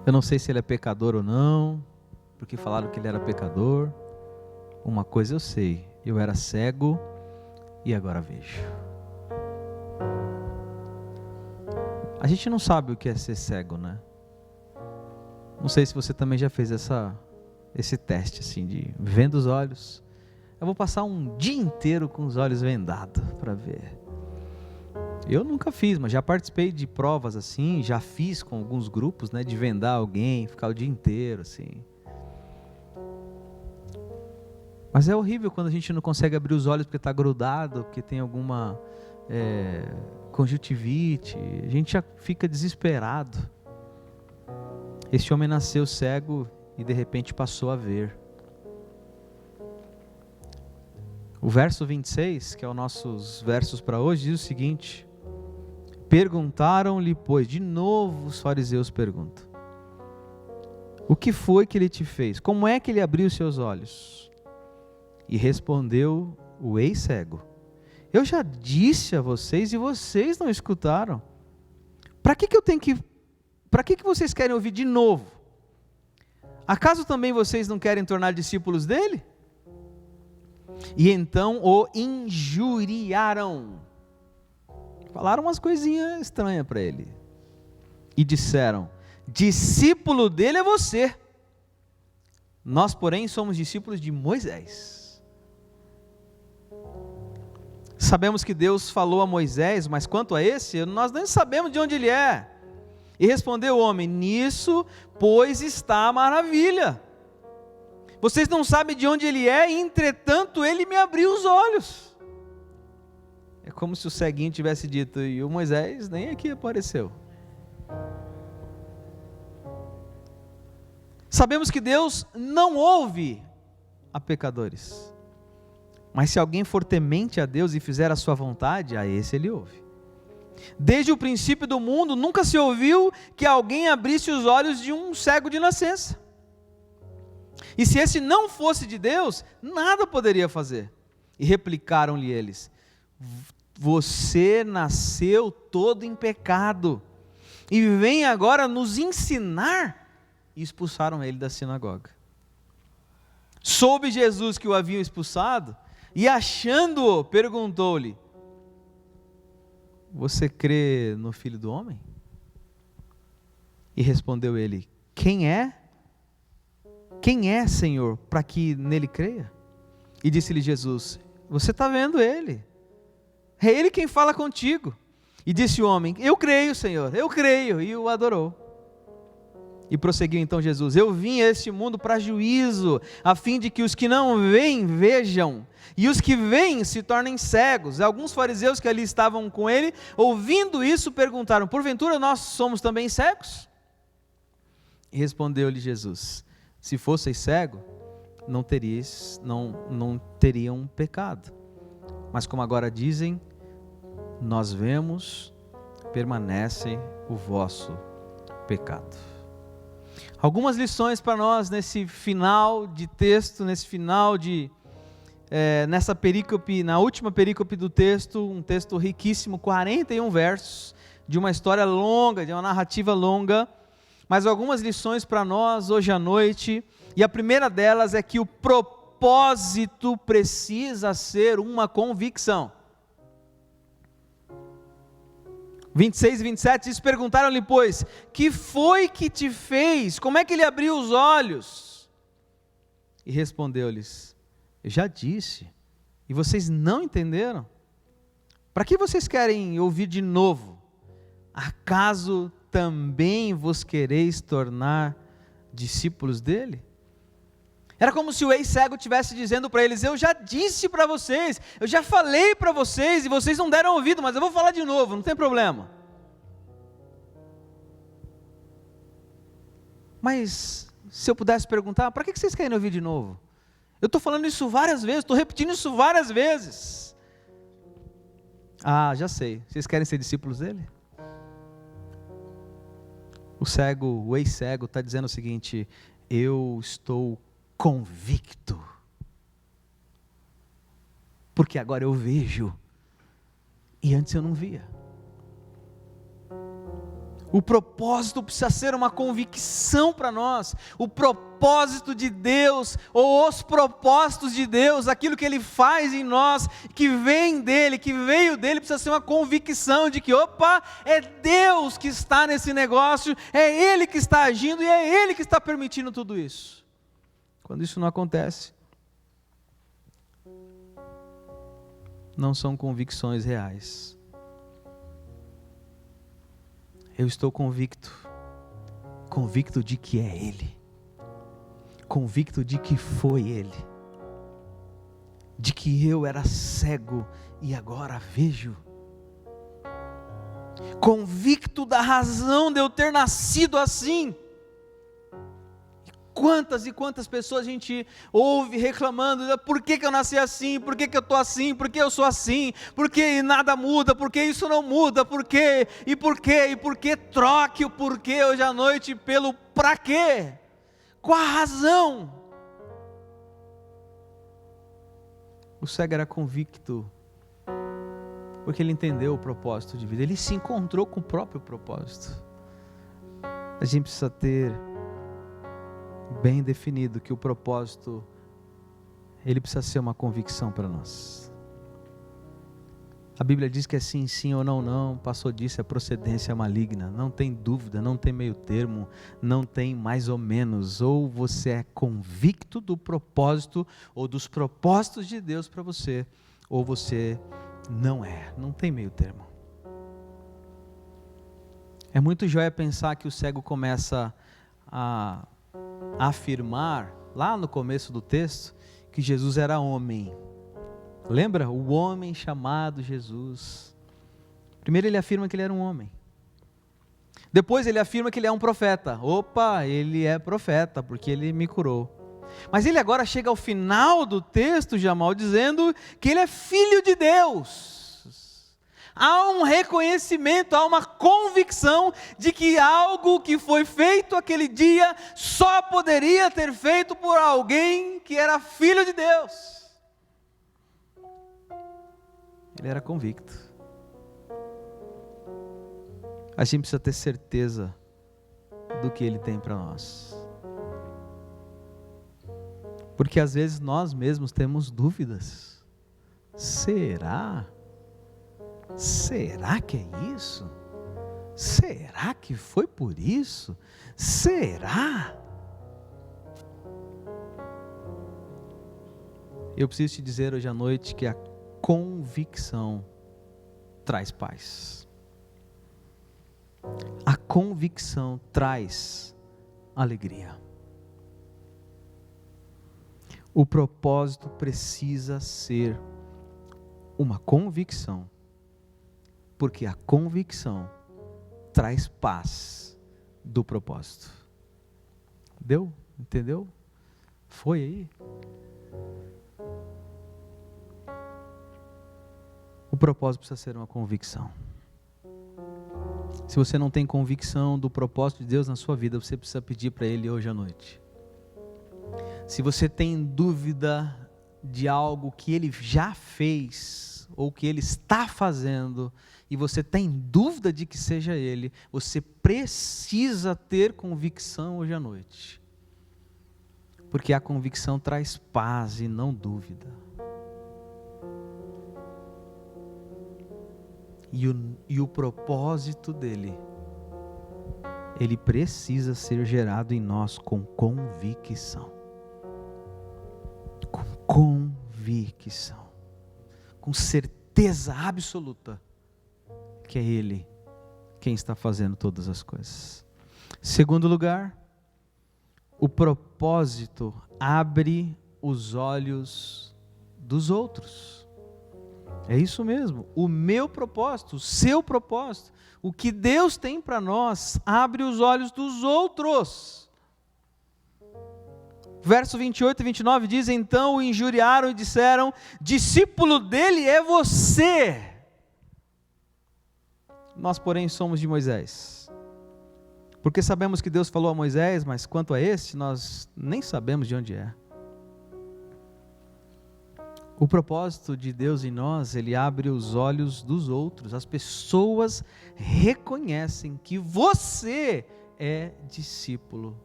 Eu não sei se ele é pecador ou não, porque falaram que ele era pecador. Uma coisa eu sei, eu era cego e agora vejo. A gente não sabe o que é ser cego, né? Não sei se você também já fez esse teste assim de vendo os olhos. Eu vou passar um dia inteiro com os olhos vendados para ver. Eu nunca fiz, mas já participei de provas assim, já fiz com alguns grupos, né, de vendar alguém, ficar o dia inteiro assim. Mas é horrível quando a gente não consegue abrir os olhos porque está grudado, porque tem alguma conjuntivite, a gente já fica desesperado. Este homem nasceu cego e de repente passou a ver. O verso 26, que é os nossos versos para hoje, diz o seguinte: perguntaram-lhe, pois, de novo os fariseus perguntam, o que foi que ele te fez? Como é que ele abriu seus olhos? E respondeu o ex-cego, eu já disse a vocês e vocês não escutaram. Para que vocês querem ouvir de novo? Acaso também vocês não querem tornar discípulos dele? E então o injuriaram. Falaram umas coisinhas estranhas para ele. E disseram, discípulo dele é você. Nós, porém, somos discípulos de Moisés. Sabemos que Deus falou a Moisés, mas quanto a esse, nós nem sabemos de onde ele é. E respondeu o homem: nisso, pois, está a maravilha. Vocês não sabem de onde ele é, entretanto ele me abriu os olhos. É como se o ceguinho tivesse dito: e o Moisés nem aqui apareceu. Sabemos que Deus não ouve a pecadores. Mas se alguém for temente a Deus e fizer a sua vontade, a esse ele ouve. Desde o princípio do mundo, nunca se ouviu que alguém abrisse os olhos de um cego de nascença. E se esse não fosse de Deus, nada poderia fazer. E replicaram-lhe eles: você nasceu todo em pecado, e vem agora nos ensinar? E expulsaram ele da sinagoga. Soube Jesus que o haviam expulsado, e achando-o, perguntou-lhe: você crê no Filho do Homem? E respondeu ele: quem é, Senhor, para que nele creia? E disse-lhe Jesus: você está vendo ele, é ele quem fala contigo. E disse o homem: eu creio, Senhor, eu creio, e o adorou. E prosseguiu então Jesus: eu vim a este mundo para juízo, a fim de que os que não veem, vejam, e os que veem se tornem cegos. E alguns fariseus que ali estavam com ele, ouvindo isso, perguntaram: porventura nós somos também cegos? E respondeu-lhe Jesus: se fosseis cego, não teriam pecado. Mas como agora dizem, nós vemos, permanece o vosso pecado. Algumas lições para nós nesse final de texto, nessa perícope, na última perícope do texto, um texto riquíssimo, 41 versos, de uma história longa, de uma narrativa longa, mas algumas lições para nós hoje à noite, e a primeira delas é que o propósito precisa ser uma convicção. 26 e 27 diz: perguntaram-lhe, pois, que foi que te fez? Como é que ele abriu os olhos? E respondeu-lhes: eu já disse, e vocês não entenderam? Para que vocês querem ouvir de novo? Acaso também vos quereis tornar discípulos dele? Era como se o ex-cego estivesse dizendo para eles: eu já disse para vocês, eu já falei para vocês, e vocês não deram ouvido, mas eu vou falar de novo, não tem problema. Mas, se eu pudesse perguntar, para que vocês querem ouvir de novo? Eu estou falando isso várias vezes, estou repetindo isso várias vezes. Ah, já sei, vocês querem ser discípulos dele? O ex-cego está dizendo o seguinte: eu estou convicto, porque agora eu vejo, e antes eu não via. O propósito precisa ser uma convicção para nós. O propósito de Deus, ou os propósitos de Deus, aquilo que Ele faz em nós, que vem dEle, que veio dEle, precisa ser uma convicção de que, opa, é Deus que está nesse negócio, é Ele que está agindo, e é Ele que está permitindo tudo isso. Quando isso não acontece, não são convicções reais. Eu estou convicto de que é Ele, convicto de que foi Ele, de que eu era cego e agora vejo, convicto da razão de eu ter nascido assim. Quantas e quantas pessoas a gente ouve reclamando: por que eu nasci assim, por que eu estou assim, por que eu sou assim, por que nada muda, por que isso não muda, por quê, e por que troque o porquê hoje à noite pelo para quê, qual a razão? O cego era convicto, porque ele entendeu o propósito de vida, ele se encontrou com o próprio propósito. A gente precisa ter bem definido que o propósito, ele precisa ser uma convicção para nós. A Bíblia diz que é sim, sim, ou não, não, passou disso, é procedência maligna, não tem dúvida, não tem meio termo, não tem mais ou menos. Ou você é convicto do propósito, ou dos propósitos de Deus para você, ou você Não tem meio termo. É muito joia pensar que o cego começa a afirmar, lá no começo do texto, que Jesus era homem. Lembra? O homem chamado Jesus. Primeiro ele afirma que ele era um homem. Depois ele afirma que ele é um profeta. Opa, ele é profeta, porque ele me curou. Mas ele agora chega ao final do texto, Jamal, dizendo que ele é filho de Deus. Há um reconhecimento, há uma convicção de que algo que foi feito aquele dia só poderia ter feito por alguém que era filho de Deus. Ele era convicto. A gente precisa ter certeza do que Ele tem para nós. Porque às vezes nós mesmos temos dúvidas. Será? Será que é isso? Será que foi por isso? Será? Eu preciso te dizer hoje à noite que a convicção traz paz. A convicção traz alegria. O propósito precisa ser uma convicção, porque a convicção traz paz do propósito. Deu? Entendeu? Foi aí? O propósito precisa ser uma convicção. Se você não tem convicção do propósito de Deus na sua vida, você precisa pedir para Ele hoje à noite. Se você tem dúvida de algo que Ele já fez, ou que Ele está fazendo, e você tem dúvida de que seja Ele, você precisa ter convicção hoje à noite. Porque a convicção traz paz e não dúvida. E o propósito dele, ele precisa ser gerado em nós com convicção. Com convicção. Com certeza absoluta que é Ele quem está fazendo todas as coisas. Segundo lugar, o propósito abre os olhos dos outros. É isso mesmo, o meu propósito, o seu propósito, o que Deus tem para nós, abre os olhos dos outros. Verso 28 e 29 diz: então o injuriaram e disseram: discípulo dele é você. Nós, porém, somos de Moisés. Porque sabemos que Deus falou a Moisés, mas quanto a este, nós nem sabemos de onde é. O propósito de Deus em nós, Ele abre os olhos dos outros. As pessoas reconhecem que você é discípulo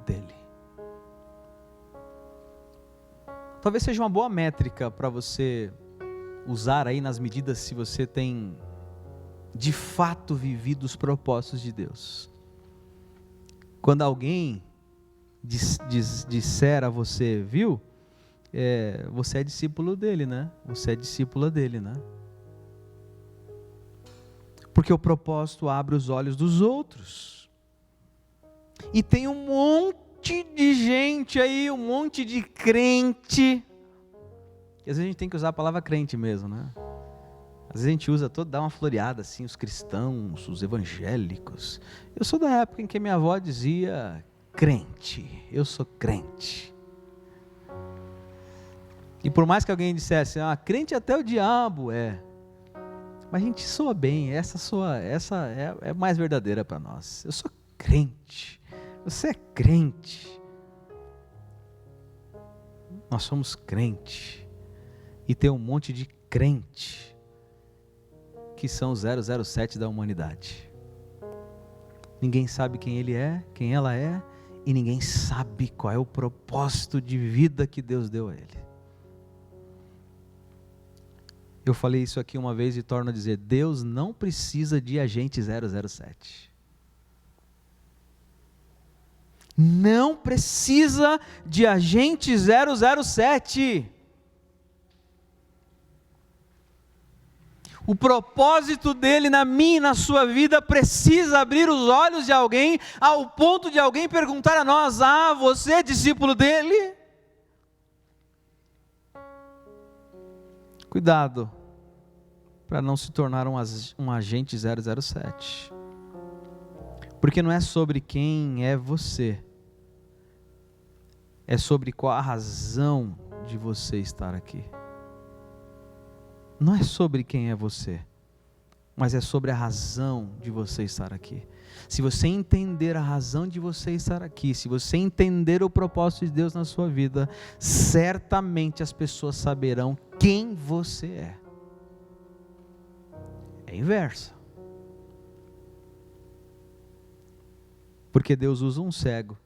dEle. Talvez seja uma boa métrica para você usar aí nas medidas se você tem de fato vivido os propósitos de Deus. Quando alguém disser a você, viu? Você é discípulo dele, né? Você é discípula dele, né? Porque o propósito abre os olhos dos outros. E tem um monte de gente aí, um monte de crente. E às vezes a gente tem que usar a palavra crente mesmo, né? Às vezes a gente usa dá uma floreada assim, os cristãos, os evangélicos. Eu sou da época em que minha avó dizia crente, eu sou crente. E por mais que alguém dissesse, crente até o diabo é. Mas a gente soa bem, essa é mais verdadeira para nós. Eu sou crente, você é crente. Nós somos crente. E tem um monte de crente que são os 007 da humanidade. Ninguém sabe quem ele é, quem ela é, e ninguém sabe qual é o propósito de vida que Deus deu a ele. Eu falei isso aqui uma vez e torno a dizer: Deus não precisa de agente 007. Não precisa de agente 007. O propósito dele na minha e na sua vida precisa abrir os olhos de alguém, ao ponto de alguém perguntar a nós: você é discípulo dele? Cuidado para não se tornar um agente 007, porque não é sobre quem é você, é sobre qual a razão de você estar aqui. Não é sobre quem é você, mas é sobre a razão de você estar aqui. Se você entender a razão de você estar aqui, se você entender o propósito de Deus na sua vida, certamente as pessoas saberão quem você é. É inverso. Porque Deus usa um cego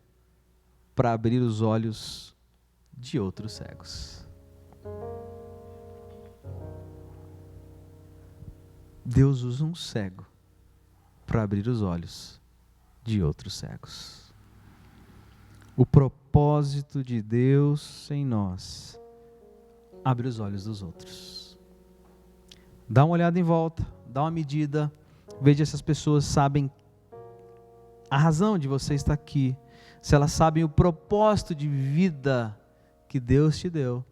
para abrir os olhos de outros cegos. Deus usa um cego para abrir os olhos de outros cegos. O propósito de Deus em nós abre os olhos dos outros. Dá uma olhada em volta, dá uma medida, veja se as pessoas sabem a razão de você estar aqui, se elas sabem o propósito de vida que Deus te deu.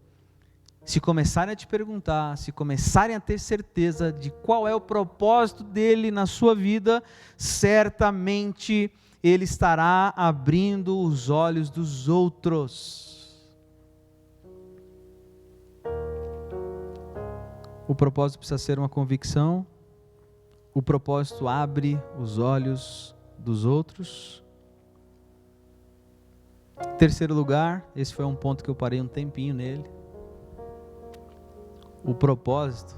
Se começarem a te perguntar, se começarem a ter certeza de qual é o propósito dele na sua vida, certamente ele estará abrindo os olhos dos outros. O propósito precisa ser uma convicção, o propósito abre os olhos dos outros. Terceiro lugar, esse foi um ponto que eu parei um tempinho nele. O propósito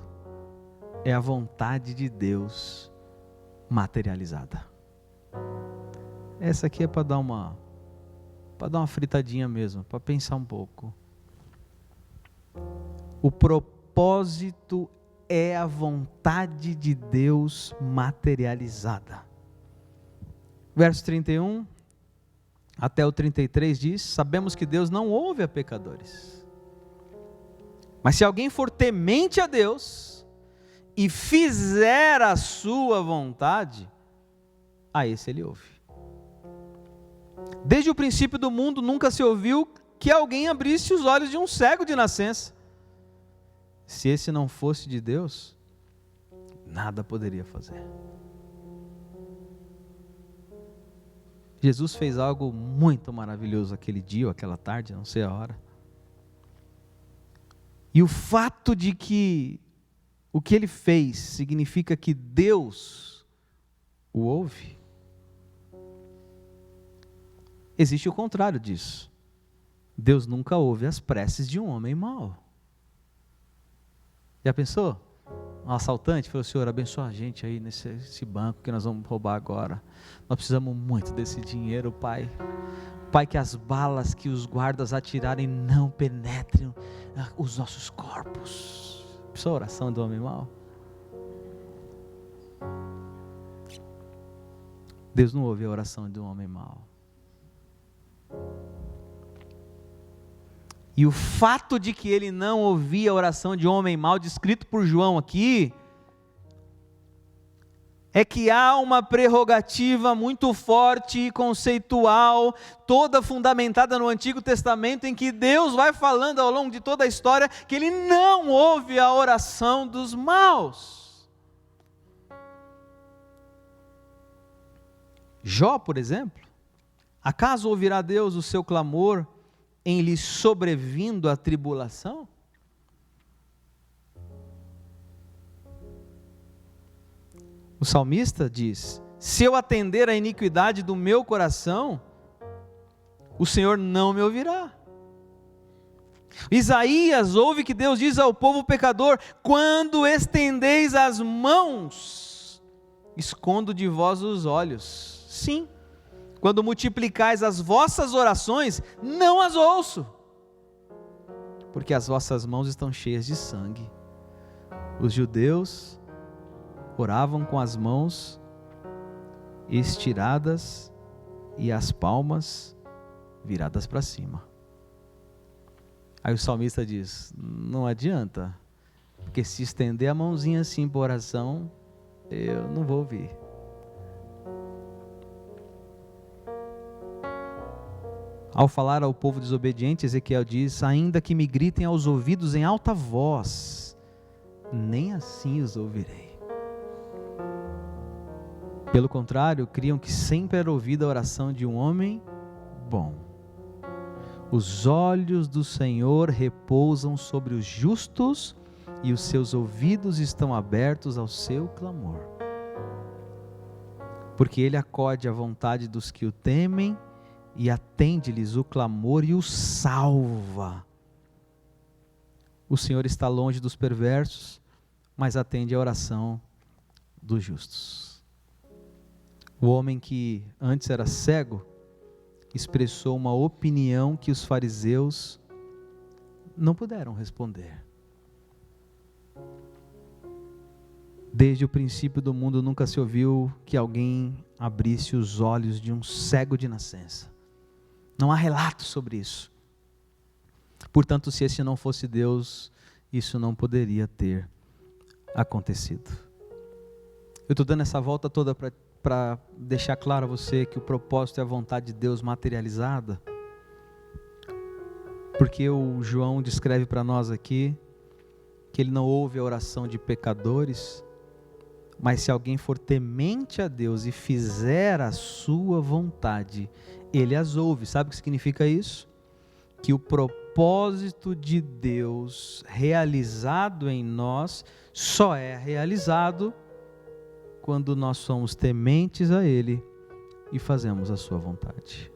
é a vontade de Deus materializada. Essa aqui é para dar uma fritadinha mesmo, para pensar um pouco. O propósito é a vontade de Deus materializada. Verso 31 até o 33 diz: sabemos que Deus não ouve a pecadores. Mas se alguém for temente a Deus e fizer a sua vontade, a esse ele ouve. Desde o princípio do mundo nunca se ouviu que alguém abrisse os olhos de um cego de nascença. Se esse não fosse de Deus, nada poderia fazer. Jesus fez algo muito maravilhoso aquele dia ou aquela tarde, não sei a hora. E o fato de que o que ele fez significa que Deus o ouve. Existe o contrário disso. Deus nunca ouve as preces de um homem mau. Já pensou? Um assaltante falou: Senhor, abençoa a gente aí nesse banco que nós vamos roubar agora. Nós precisamos muito desse dinheiro, Pai. Pai, que as balas que os guardas atirarem não penetrem os nossos corpos. Pensou a oração do homem mau? Deus não ouve a oração de um homem mau. E o fato de que ele não ouvia a oração de um homem mau, descrito por João aqui, é que há uma prerrogativa muito forte e conceitual, toda fundamentada no Antigo Testamento, em que Deus vai falando ao longo de toda a história que Ele não ouve a oração dos maus. Jó, por exemplo, acaso ouvirá Deus o seu clamor em lhe sobrevindo a tribulação? O salmista diz: se eu atender à iniquidade do meu coração, o Senhor não me ouvirá. Isaías ouve que Deus diz ao povo pecador: quando estendeis as mãos, escondo de vós os olhos. Sim, quando multiplicais as vossas orações, não as ouço, porque as vossas mãos estão cheias de sangue. Os judeus oravam com as mãos estiradas e as palmas viradas para cima. Aí o salmista diz: não adianta, Porque se estender a mãozinha assim para oração, eu não vou ouvir. Ao falar ao povo desobediente, Ezequiel diz: ainda que me gritem aos ouvidos em alta voz, nem assim os ouvirei. Pelo contrário, criam que sempre era ouvida a oração de um homem bom. Os olhos do Senhor repousam sobre os justos e os seus ouvidos estão abertos ao seu clamor. Porque Ele acode à vontade dos que o temem e atende-lhes o clamor e os salva. O Senhor está longe dos perversos, mas atende a oração dos justos. O homem que antes era cego expressou uma opinião que os fariseus não puderam responder. Desde o princípio do mundo nunca se ouviu que alguém abrisse os olhos de um cego de nascença. Não há relato sobre isso. Portanto, se esse não fosse Deus, isso não poderia ter acontecido. Eu estou dando essa volta toda para deixar claro a você que o propósito é a vontade de Deus materializada. Porque o João descreve para nós aqui que ele não ouve a oração de pecadores, mas se alguém for temente a Deus e fizer a sua vontade, Ele as ouve. Sabe o que significa isso? Que o propósito de Deus realizado em nós só é realizado quando nós somos tementes a Ele e fazemos a sua vontade.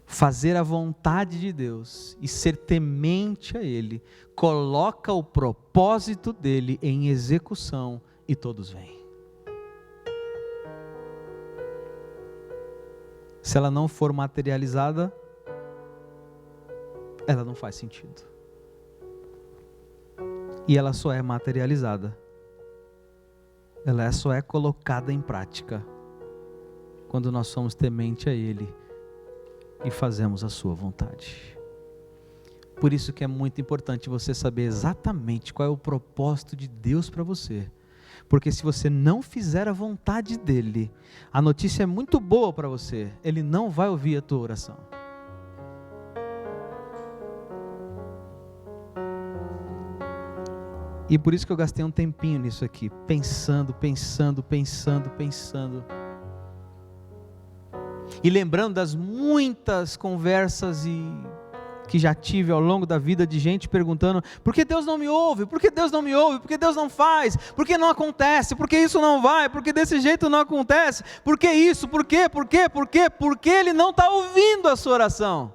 Fazer a vontade de Deus e ser temente a Ele coloca o propósito dele em execução e todos vêm. Se ela não for materializada, ela não faz sentido. E ela só é materializada, ela só é colocada em prática quando nós somos temente a Ele e fazemos a sua vontade. Por isso que é muito importante você saber exatamente qual é o propósito de Deus para você. Porque se você não fizer a vontade dEle, a notícia é muito boa para você, Ele não vai ouvir a tua oração. E por isso que eu gastei um tempinho nisso aqui, pensando. E lembrando das muitas conversas que já tive ao longo da vida de gente perguntando: por que Deus não me ouve? Por que Deus não me ouve? Por que Deus não faz? Por que não acontece? Por que isso não vai? Por que desse jeito não acontece? Por que isso? Por quê? Por quê? Por quê? Por que Ele não está ouvindo a sua oração?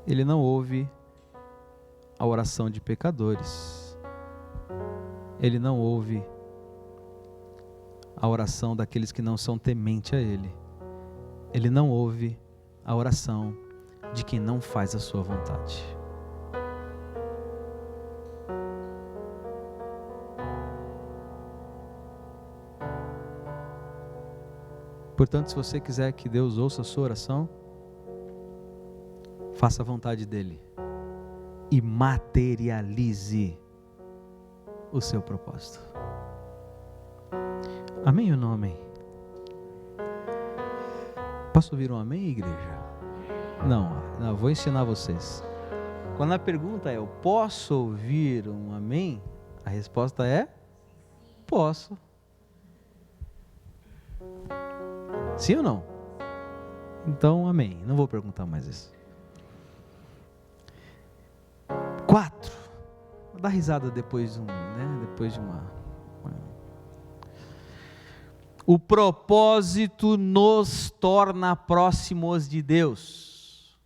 Ele não ouve a oração de pecadores. Ele não ouve a oração daqueles que não são tementes a Ele. Ele não ouve a oração de quem não faz a sua vontade. Portanto, se você quiser que Deus ouça a sua oração, faça a vontade dEle e materialize o seu propósito. Amém ou não amém? Posso ouvir um amém, igreja? Não, vou ensinar vocês. Quando a pergunta é: eu posso ouvir um amém? A resposta é: posso. Sim ou não? Então, amém. Não vou perguntar mais isso. 4. Vou dar risada depois de uma... O propósito nos torna próximos de Deus.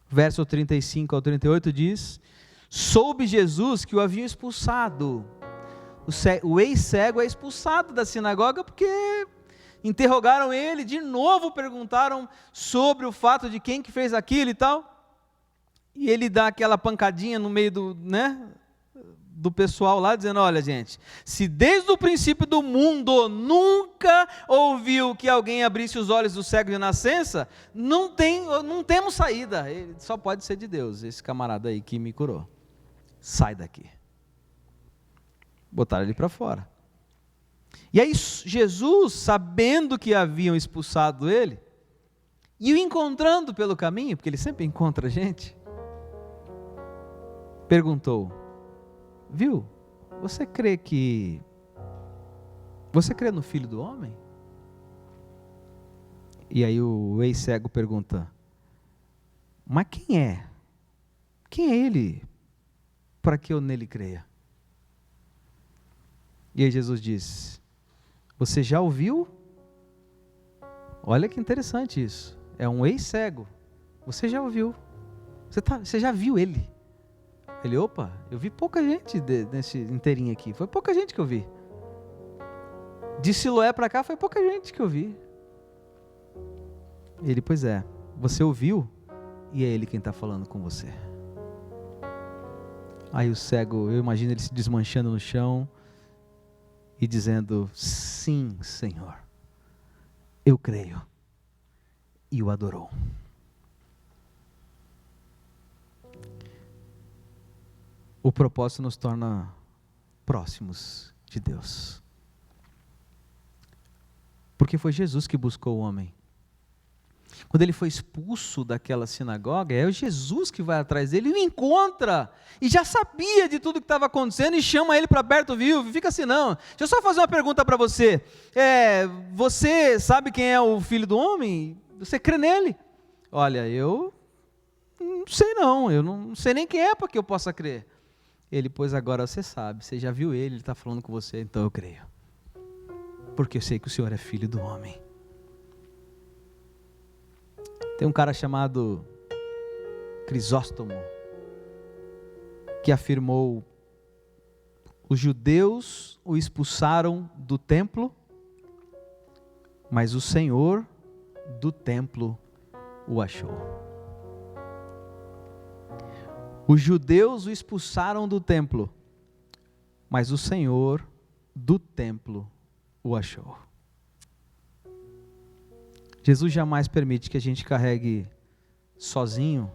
Verso 35 ao 38 diz: soube Jesus que o haviam expulsado. O ex-cego é expulsado da sinagoga porque interrogaram ele, de novo perguntaram sobre o fato de quem que fez aquilo e tal. E ele dá aquela pancadinha no meio do pessoal lá, dizendo: olha, gente, se desde o princípio do mundo nunca ouviu que alguém abrisse os olhos do cego de nascença, não temos saída. Ele só pode ser de Deus, esse camarada aí que me curou. Sai daqui. Botaram ele para fora. E aí Jesus, sabendo que haviam expulsado ele, e o encontrando pelo caminho, porque ele sempre encontra a gente, perguntou: viu, você crê no Filho do Homem? E aí o ex-cego pergunta: mas quem é? Quem é ele para que eu nele creia? E aí Jesus diz: você já ouviu? Olha que interessante isso. É um ex-cego. Você já ouviu? Você já viu ele? Ele: opa, eu vi pouca gente nesse inteirinho aqui. Foi pouca gente que eu vi. De Siloé para cá foi pouca gente que eu vi. Ele: pois é, você ouviu e é ele quem está falando com você. Aí o cego, eu imagino ele se desmanchando no chão e dizendo: sim, Senhor, eu creio. E o adorou. O propósito nos torna próximos de Deus. Porque foi Jesus que buscou o homem. Quando ele foi expulso daquela sinagoga, é o Jesus que vai atrás dele e o encontra. E já sabia de tudo que estava acontecendo e chama ele para perto, viu? Fica assim, não. Deixa eu só fazer uma pergunta para você. Você sabe quem é o Filho do Homem? Você crê nele? Olha, eu não sei não. Eu não sei nem quem é para que eu possa crer. Ele: pois agora você sabe. Você já viu ele está falando com você, então eu creio. Porque eu sei que o Senhor é Filho do Homem. Tem um cara chamado Crisóstomo que afirmou: os judeus o expulsaram do templo, mas o Senhor do templo o achou. Os judeus o expulsaram do templo, mas o Senhor do templo o achou. Jesus jamais permite que a gente carregue sozinho,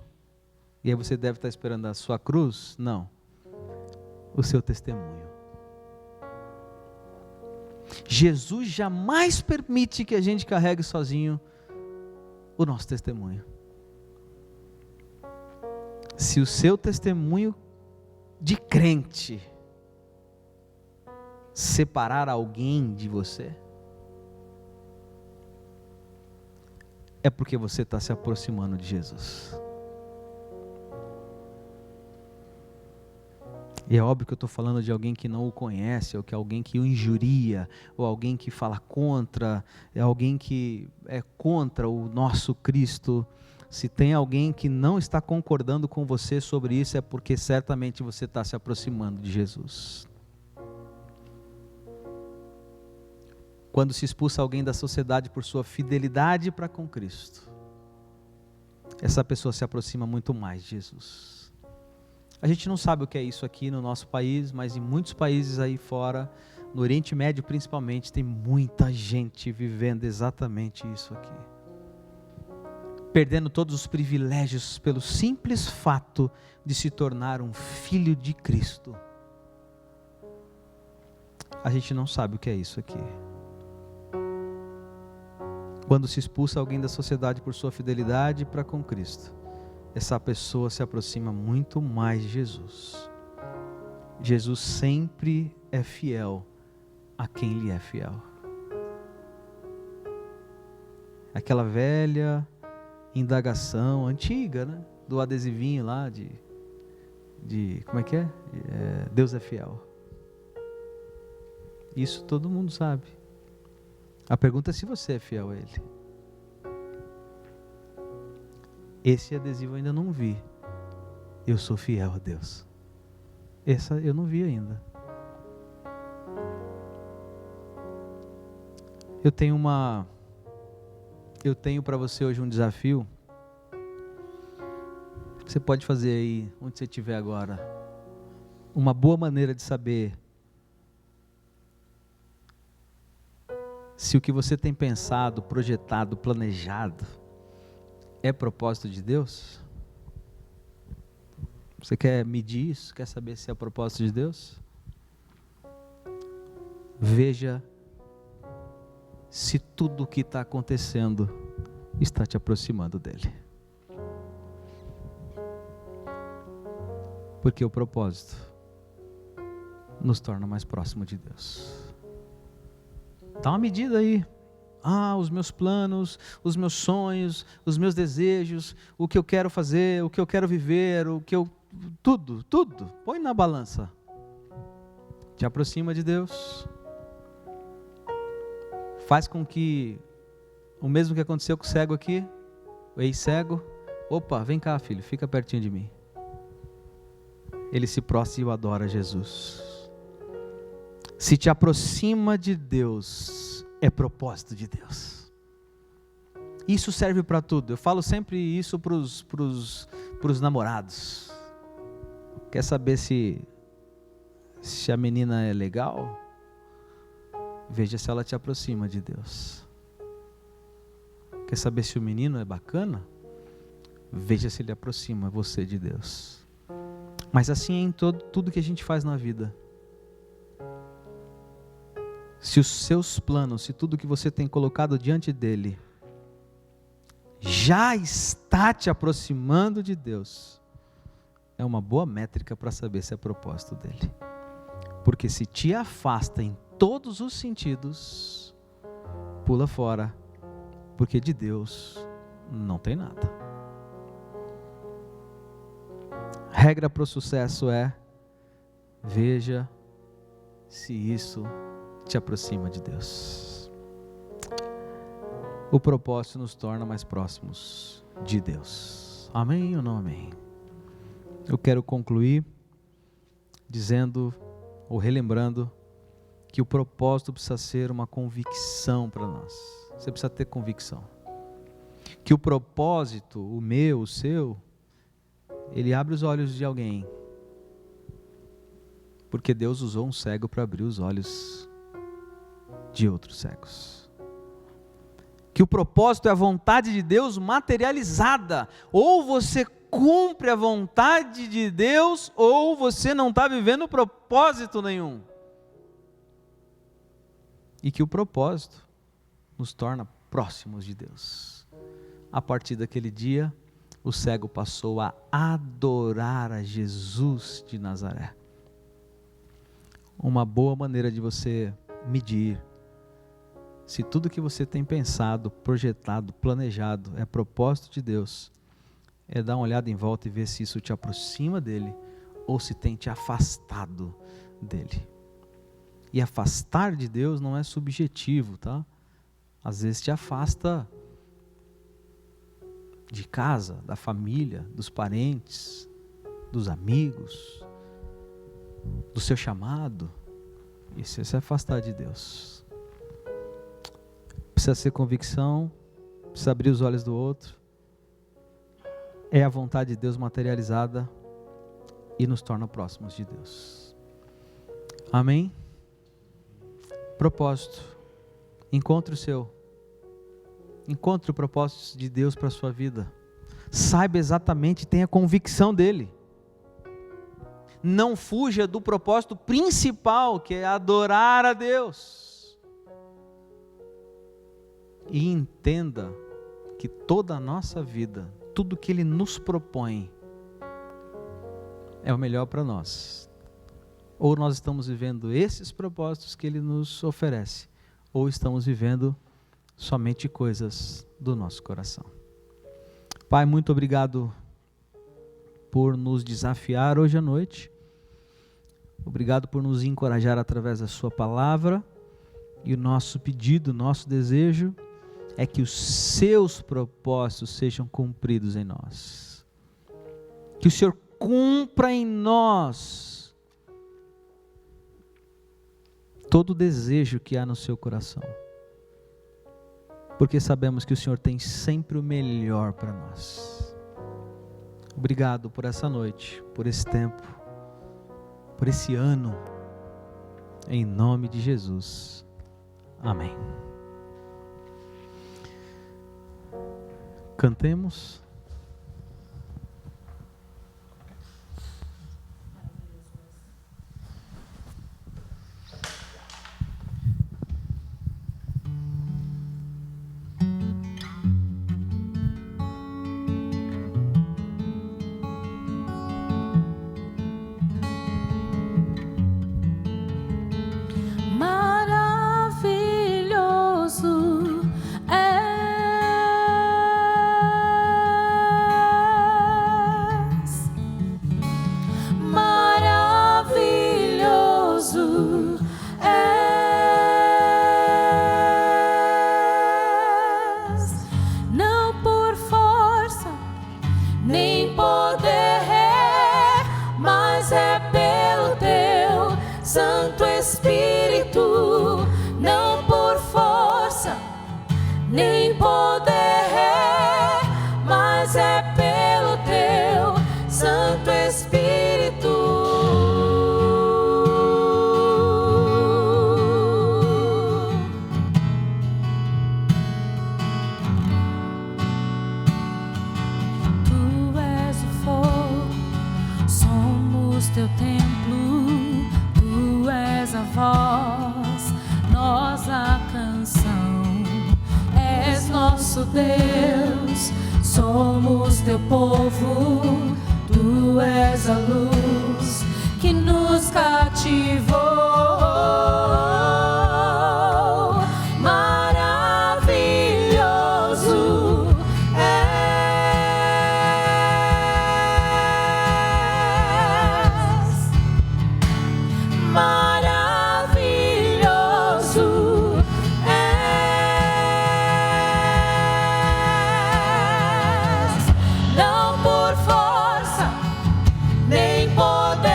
e aí você deve estar esperando a sua cruz. Não, o seu testemunho. Jesus jamais permite que a gente carregue sozinho o nosso testemunho. Se o seu testemunho de crente separar alguém de você, é porque você está se aproximando de Jesus. E é óbvio que eu estou falando de alguém que não o conhece, ou que alguém que o injuria, ou alguém que fala contra, é alguém que é contra o nosso Cristo. Se tem alguém que não está concordando com você sobre isso, é porque certamente você está se aproximando de Jesus. Quando se expulsa alguém da sociedade por sua fidelidade para com Cristo, essa pessoa se aproxima muito mais de Jesus. A gente não sabe o que é isso aqui no nosso país, mas em muitos países aí fora, no Oriente Médio principalmente, tem muita gente vivendo exatamente isso aqui. Perdendo todos os privilégios pelo simples fato de se tornar um filho de Cristo. A gente não sabe o que é isso aqui. Quando se expulsa alguém da sociedade por sua fidelidade para com Cristo, essa pessoa se aproxima muito mais de Jesus. Jesus sempre é fiel a quem lhe é fiel. Aquela velha indagação antiga, né? Do adesivinho lá de como é que é? Deus é fiel. Isso todo mundo sabe. A pergunta é se você é fiel a Ele. Esse adesivo eu ainda não vi. Eu sou fiel a Deus. Essa eu não vi ainda. Eu tenho para você hoje um desafio. Você pode fazer aí, onde você estiver agora. Uma boa maneira de saber se o que você tem pensado, projetado, planejado é propósito de Deus? Você quer medir isso? Quer saber se é propósito de Deus? Veja se tudo o que está acontecendo está te aproximando dele. Porque o propósito nos torna mais próximo de Deus. Dá uma medida aí. Os meus planos, os meus sonhos, os meus desejos, o que eu quero fazer, o que eu quero viver, tudo, põe na balança. Te aproxima de Deus. Faz com que o mesmo que aconteceu com o cego aqui, o ex-cego, opa, vem cá filho, fica pertinho de mim. Ele se prostra e o adora Jesus. Se te aproxima de Deus, é propósito de Deus. Isso serve para tudo. Eu falo sempre isso para os namorados. Quer saber se a menina é legal? Veja se ela te aproxima de Deus. Quer saber se o menino é bacana? Veja se ele aproxima você de Deus. Mas assim é em tudo que a gente faz na vida. Se os seus planos, se tudo que você tem colocado diante dele já está te aproximando de Deus, é uma boa métrica para saber se é propósito dele. Porque se te afasta em todos os sentidos, pula fora, porque de Deus não tem nada. Regra para o sucesso é: veja se isso te aproxima de Deus. O propósito nos torna mais próximos de Deus. Amém ou não amém? Eu quero concluir dizendo ou relembrando que o propósito precisa ser uma convicção para nós. Você precisa ter convicção. Que o propósito, o meu, o seu, ele abre os olhos de alguém. Porque Deus usou um cego para abrir os olhos de outros cegos. Que o propósito é a vontade de Deus materializada. Ou você cumpre a vontade de Deus, ou você não está vivendo propósito nenhum. E que o propósito nos torna próximos de Deus. A partir daquele dia, o cego passou a adorar a Jesus de Nazaré. Uma boa maneira de você medir se tudo que você tem pensado, projetado, planejado é propósito de Deus, é dar uma olhada em volta e ver se isso te aproxima dele ou se tem te afastado dele. E afastar de Deus não é subjetivo, tá? Às vezes te afasta de casa, da família, dos parentes, dos amigos, do seu chamado. Isso é se afastar de Deus. Precisa ser convicção, precisa abrir os olhos do outro. É a vontade de Deus materializada e nos torna próximos de Deus. Amém? Propósito. Encontre o seu. Encontre o propósito de Deus para a sua vida. Saiba exatamente, tenha convicção dele. Não fuja do propósito principal, que é adorar a Deus. E entenda que toda a nossa vida, tudo que Ele nos propõe, é o melhor para nós. Ou nós estamos vivendo esses propósitos que Ele nos oferece, ou estamos vivendo somente coisas do nosso coração. Pai, muito obrigado por nos desafiar hoje à noite. Obrigado por nos encorajar através da sua palavra. E o nosso pedido, nosso desejo é que os seus propósitos sejam cumpridos em nós. Que o Senhor cumpra em nós todo o desejo que há no seu coração. Porque sabemos que o Senhor tem sempre o melhor para nós. Obrigado por essa noite, por esse tempo, por esse ano, em nome de Jesus. Amém. Cantemos. Maravilhoso és, não por força nem poder, mas é pelo teu Santo Espírito, não por força nem poder, mas é pelo teu Santo Espírito. Tu és o fogo, somos teu templo, tu és a voz, nós a canção. És nosso Deus, somos teu povo, tu és a luz que nos cativou. Maravilhoso és, maravilhoso és, não por força nem poder,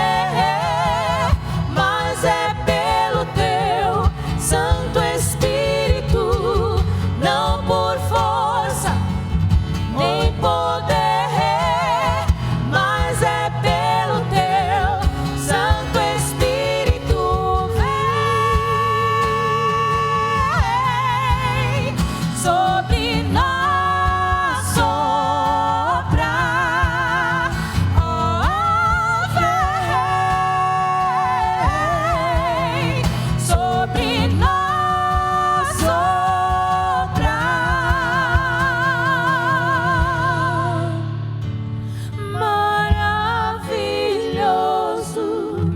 mas é pelo teu Santo Espírito, não por força nem poder, mas é pelo teu Santo Espírito. Vem sobre nós, sopra, ó, vem sobre nós, sopra. Maravilhoso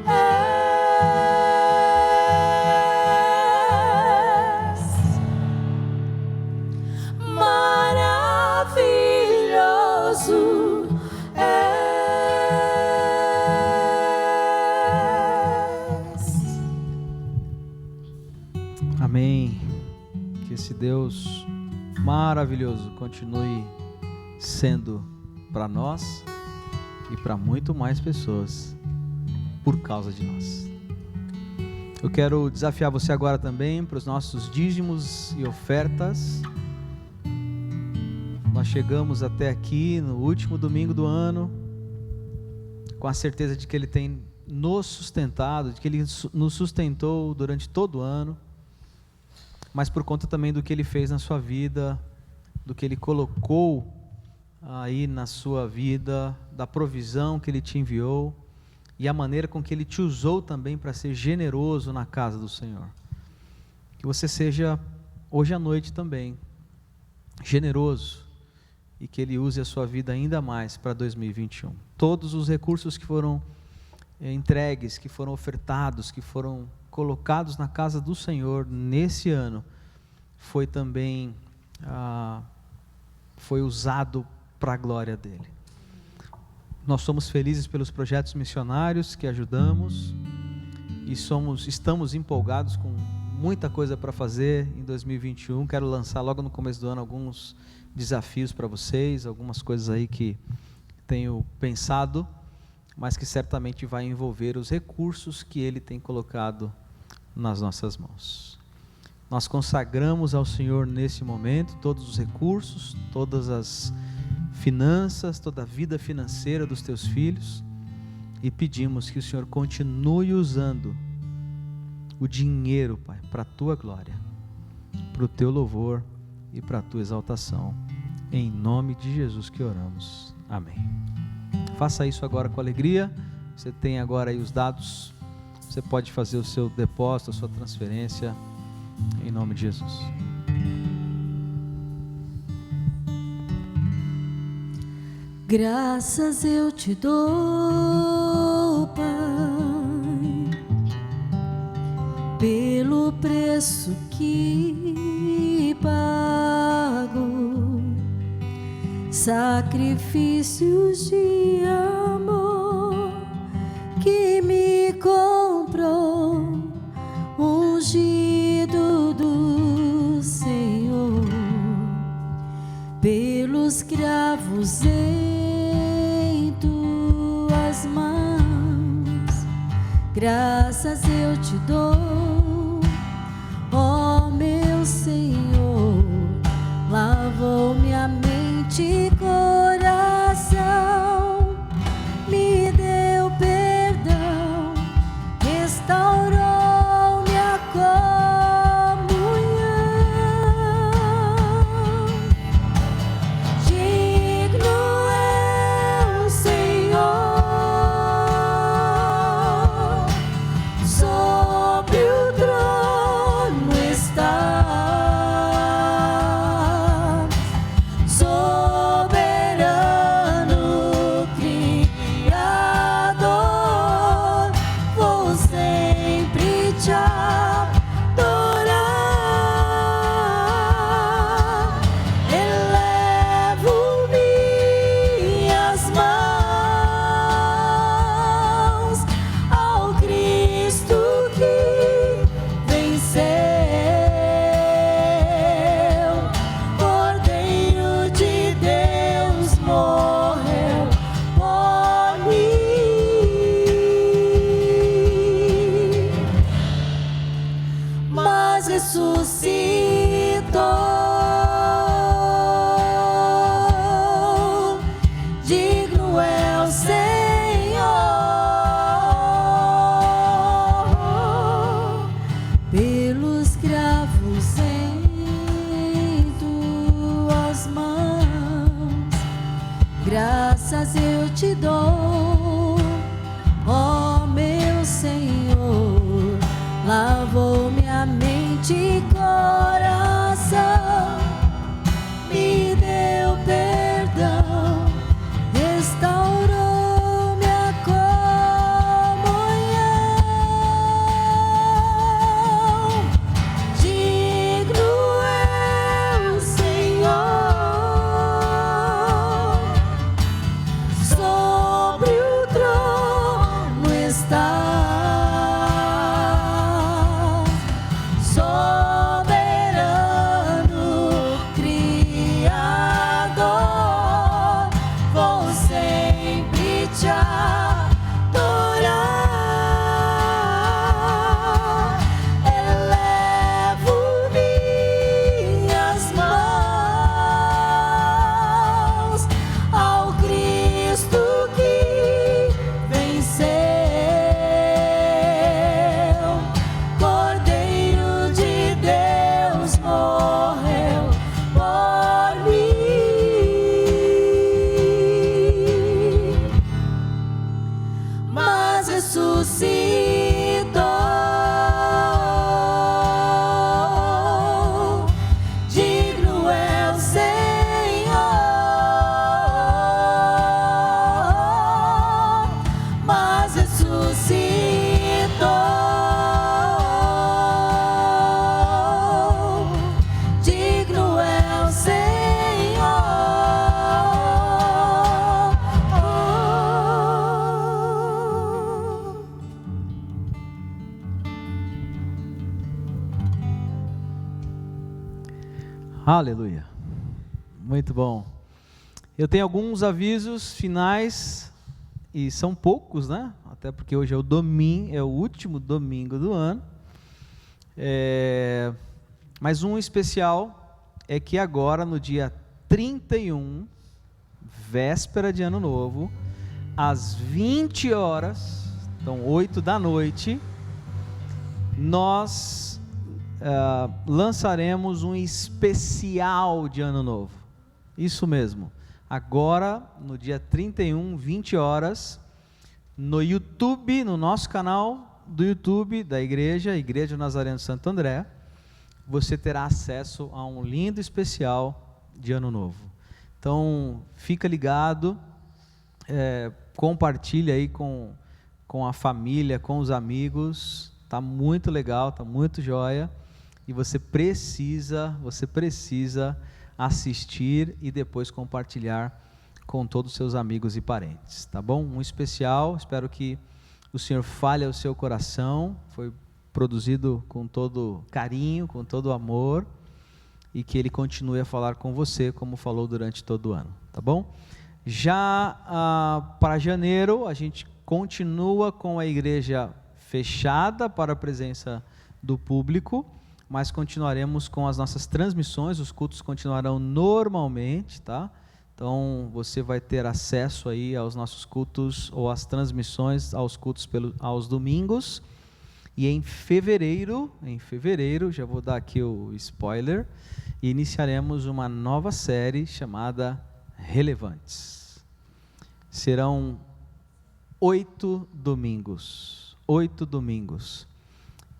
és, maravilhoso és. Amém. Que esse Deus maravilhoso continue sendo para nós e para muito mais pessoas por causa de nós. Eu quero desafiar você agora também para os nossos dízimos e ofertas. Nós chegamos até aqui no último domingo do ano com a certeza de que Ele tem nos sustentado, de que Ele nos sustentou durante todo o ano, mas por conta também do que Ele fez na sua vida, do que Ele colocou aí na sua vida, da provisão que Ele te enviou e a maneira com que Ele te usou também para ser generoso na casa do Senhor. Que você seja hoje à noite também generoso e que Ele use a sua vida ainda mais para 2021. Todos os recursos que foram entregues, que foram ofertados, que foram colocados na casa do Senhor nesse ano, foi também foi usado para a glória dele. Nós somos felizes pelos projetos missionários que ajudamos e estamos empolgados com muita coisa para fazer em 2021. Quero lançar logo no começo do ano alguns desafios para vocês, algumas coisas aí que tenho pensado, mas que certamente vai envolver os recursos que Ele tem colocado nas nossas mãos. Nós consagramos ao Senhor nesse momento todos os recursos, todas as finanças, toda a vida financeira dos teus filhos, e pedimos que o Senhor continue usando o dinheiro, Pai, para a Tua glória, para o Teu louvor e para a Tua exaltação. Em nome de Jesus que oramos. Amém. Faça isso agora com alegria. Você tem agora aí os dados. Você pode fazer o seu depósito, a sua transferência, em nome de Jesus. Graças eu te dou, Pai, pelo preço que pago, sacrifícios de amor que me comprou, ungido do Senhor, pelos cravos em tuas mãos. Graças eu te dou, ó meu Senhor, lavou minha mente e coração, me deu perdão, restaurou minha comunhão. Digno é o Senhor, sobre o trono está. Soberano Criador, vou sempre te adorar. Elevo minhas mãos ao Cristo que venceu, Cordeiro de Deus morreu por mim, mas ressuscitou. Digno é o Senhor, pelos cravos em tuas mãos. Graças eu te dou, ó meu Senhor, lavou minha mente e coração, me deu perdão, restaurou minha comunhão. Digno é o Senhor, sobre o trono está. Soberano Criador, vou sempre te adorar. Elevo minhas mãos ao Cristo que venceu, Cordeiro de Deus morreu por mim, mas ressuscitou. Digno é o Senhor, mas ressuscitou. Digno é o Senhor. Aleluia. Muito bom. Eu tenho alguns avisos finais, e são poucos, né? Até porque hoje é o domingo, é o último domingo do ano. Mas um especial é que agora, no dia 31, véspera de Ano Novo, às 20 horas, então 8 da noite, nós lançaremos um especial de Ano Novo. Isso mesmo. Agora, no dia 31, 20 horas, no YouTube, no nosso canal do YouTube da Igreja Nazareno Santo André, você terá acesso a um lindo especial de Ano Novo. Então, fica ligado, compartilha aí com a família, com os amigos, tá muito legal, tá muito joia, e você precisa assistir e depois compartilhar com todos os seus amigos e parentes, tá bom? Um especial, espero que o Senhor fale ao seu coração, foi produzido com todo carinho, com todo amor, e que Ele continue a falar com você, como falou durante todo o ano, tá bom? Já para janeiro, a gente continua com a igreja fechada para a presença do público, mas continuaremos com as nossas transmissões, os cultos continuarão normalmente, tá? Então, você vai ter acesso aí aos nossos cultos, ou às transmissões, aos cultos aos domingos. E em fevereiro, já vou dar aqui o spoiler, iniciaremos uma nova série chamada Relevantes. Serão 8 domingos,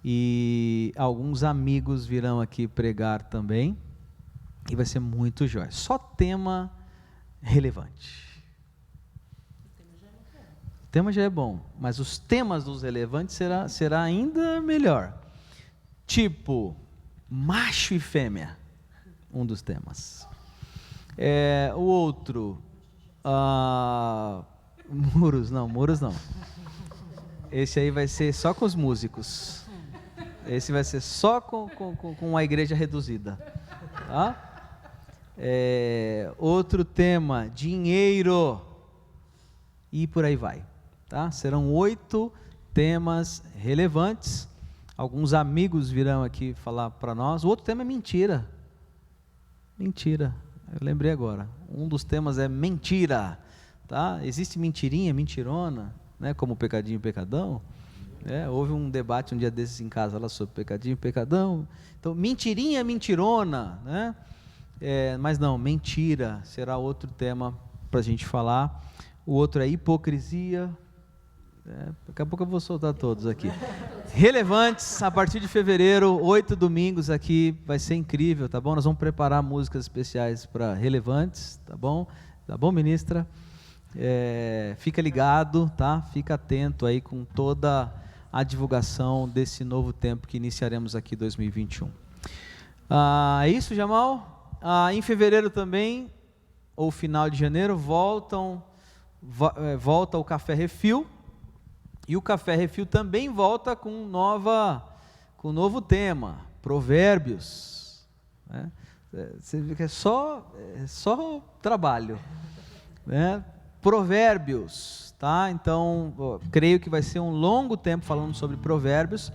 e alguns amigos virão aqui pregar também, e vai ser muito jóia, só tema relevante. O tema já é bom, mas os temas dos relevantes será ainda melhor, tipo, macho e fêmea, um dos temas. O outro, muros não, esse aí vai ser só com os músicos, esse vai ser só com a igreja reduzida, tá? Outro tema, dinheiro, e por aí vai, tá? Serão 8 temas relevantes, alguns amigos virão aqui falar para nós. O outro tema é mentira, eu lembrei agora, um dos temas é mentira, tá? Existe mentirinha, mentirona, né? Como pecadinho e pecadão. Houve um debate um dia desses em casa lá sobre pecadinho e pecadão. Então, mentirinha, mentirona, né? Mas não, mentira será outro tema para a gente falar. O outro é hipocrisia. Daqui a pouco eu vou soltar todos aqui. Relevantes, a partir de fevereiro, 8 domingos aqui, vai ser incrível, tá bom? Nós vamos preparar músicas especiais para relevantes, tá bom? Tá bom, ministra? Fica ligado, tá? Fica atento aí com toda a divulgação desse novo tempo que iniciaremos aqui em 2021. É isso, Jamal? Em fevereiro também, ou final de janeiro, volta o Café Refil, e o Café Refil também volta com um novo tema, Provérbios, né? Você vê que é só trabalho, né? Provérbios, tá? Então, creio que vai ser um longo tempo falando sobre provérbios,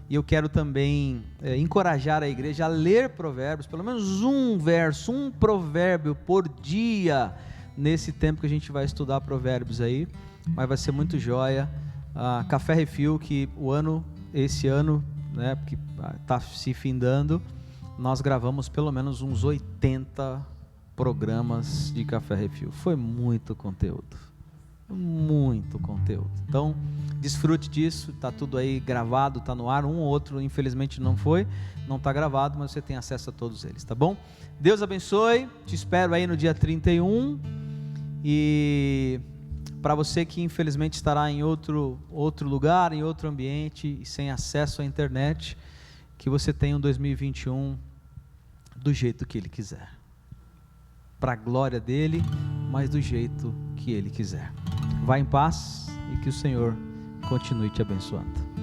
e eu quero também encorajar a igreja a ler provérbios, pelo menos um verso, um provérbio por dia, nesse tempo que a gente vai estudar provérbios aí, mas vai ser muito joia. Café Refil, que esse ano, né, que está se findando, nós gravamos pelo menos uns 80 programas de Café Refil. Foi muito conteúdo. Então, desfrute disso, está tudo aí gravado, está no ar. Um ou outro, infelizmente, não está gravado, mas você tem acesso a todos eles, tá bom? Deus abençoe, te espero aí no dia 31. E para você que infelizmente estará em outro lugar, em outro ambiente e sem acesso à internet, que você tenha um 2021 do jeito que Ele quiser, para a glória dEle, mas do jeito que Ele quiser. Vá em paz e que o Senhor continue te abençoando.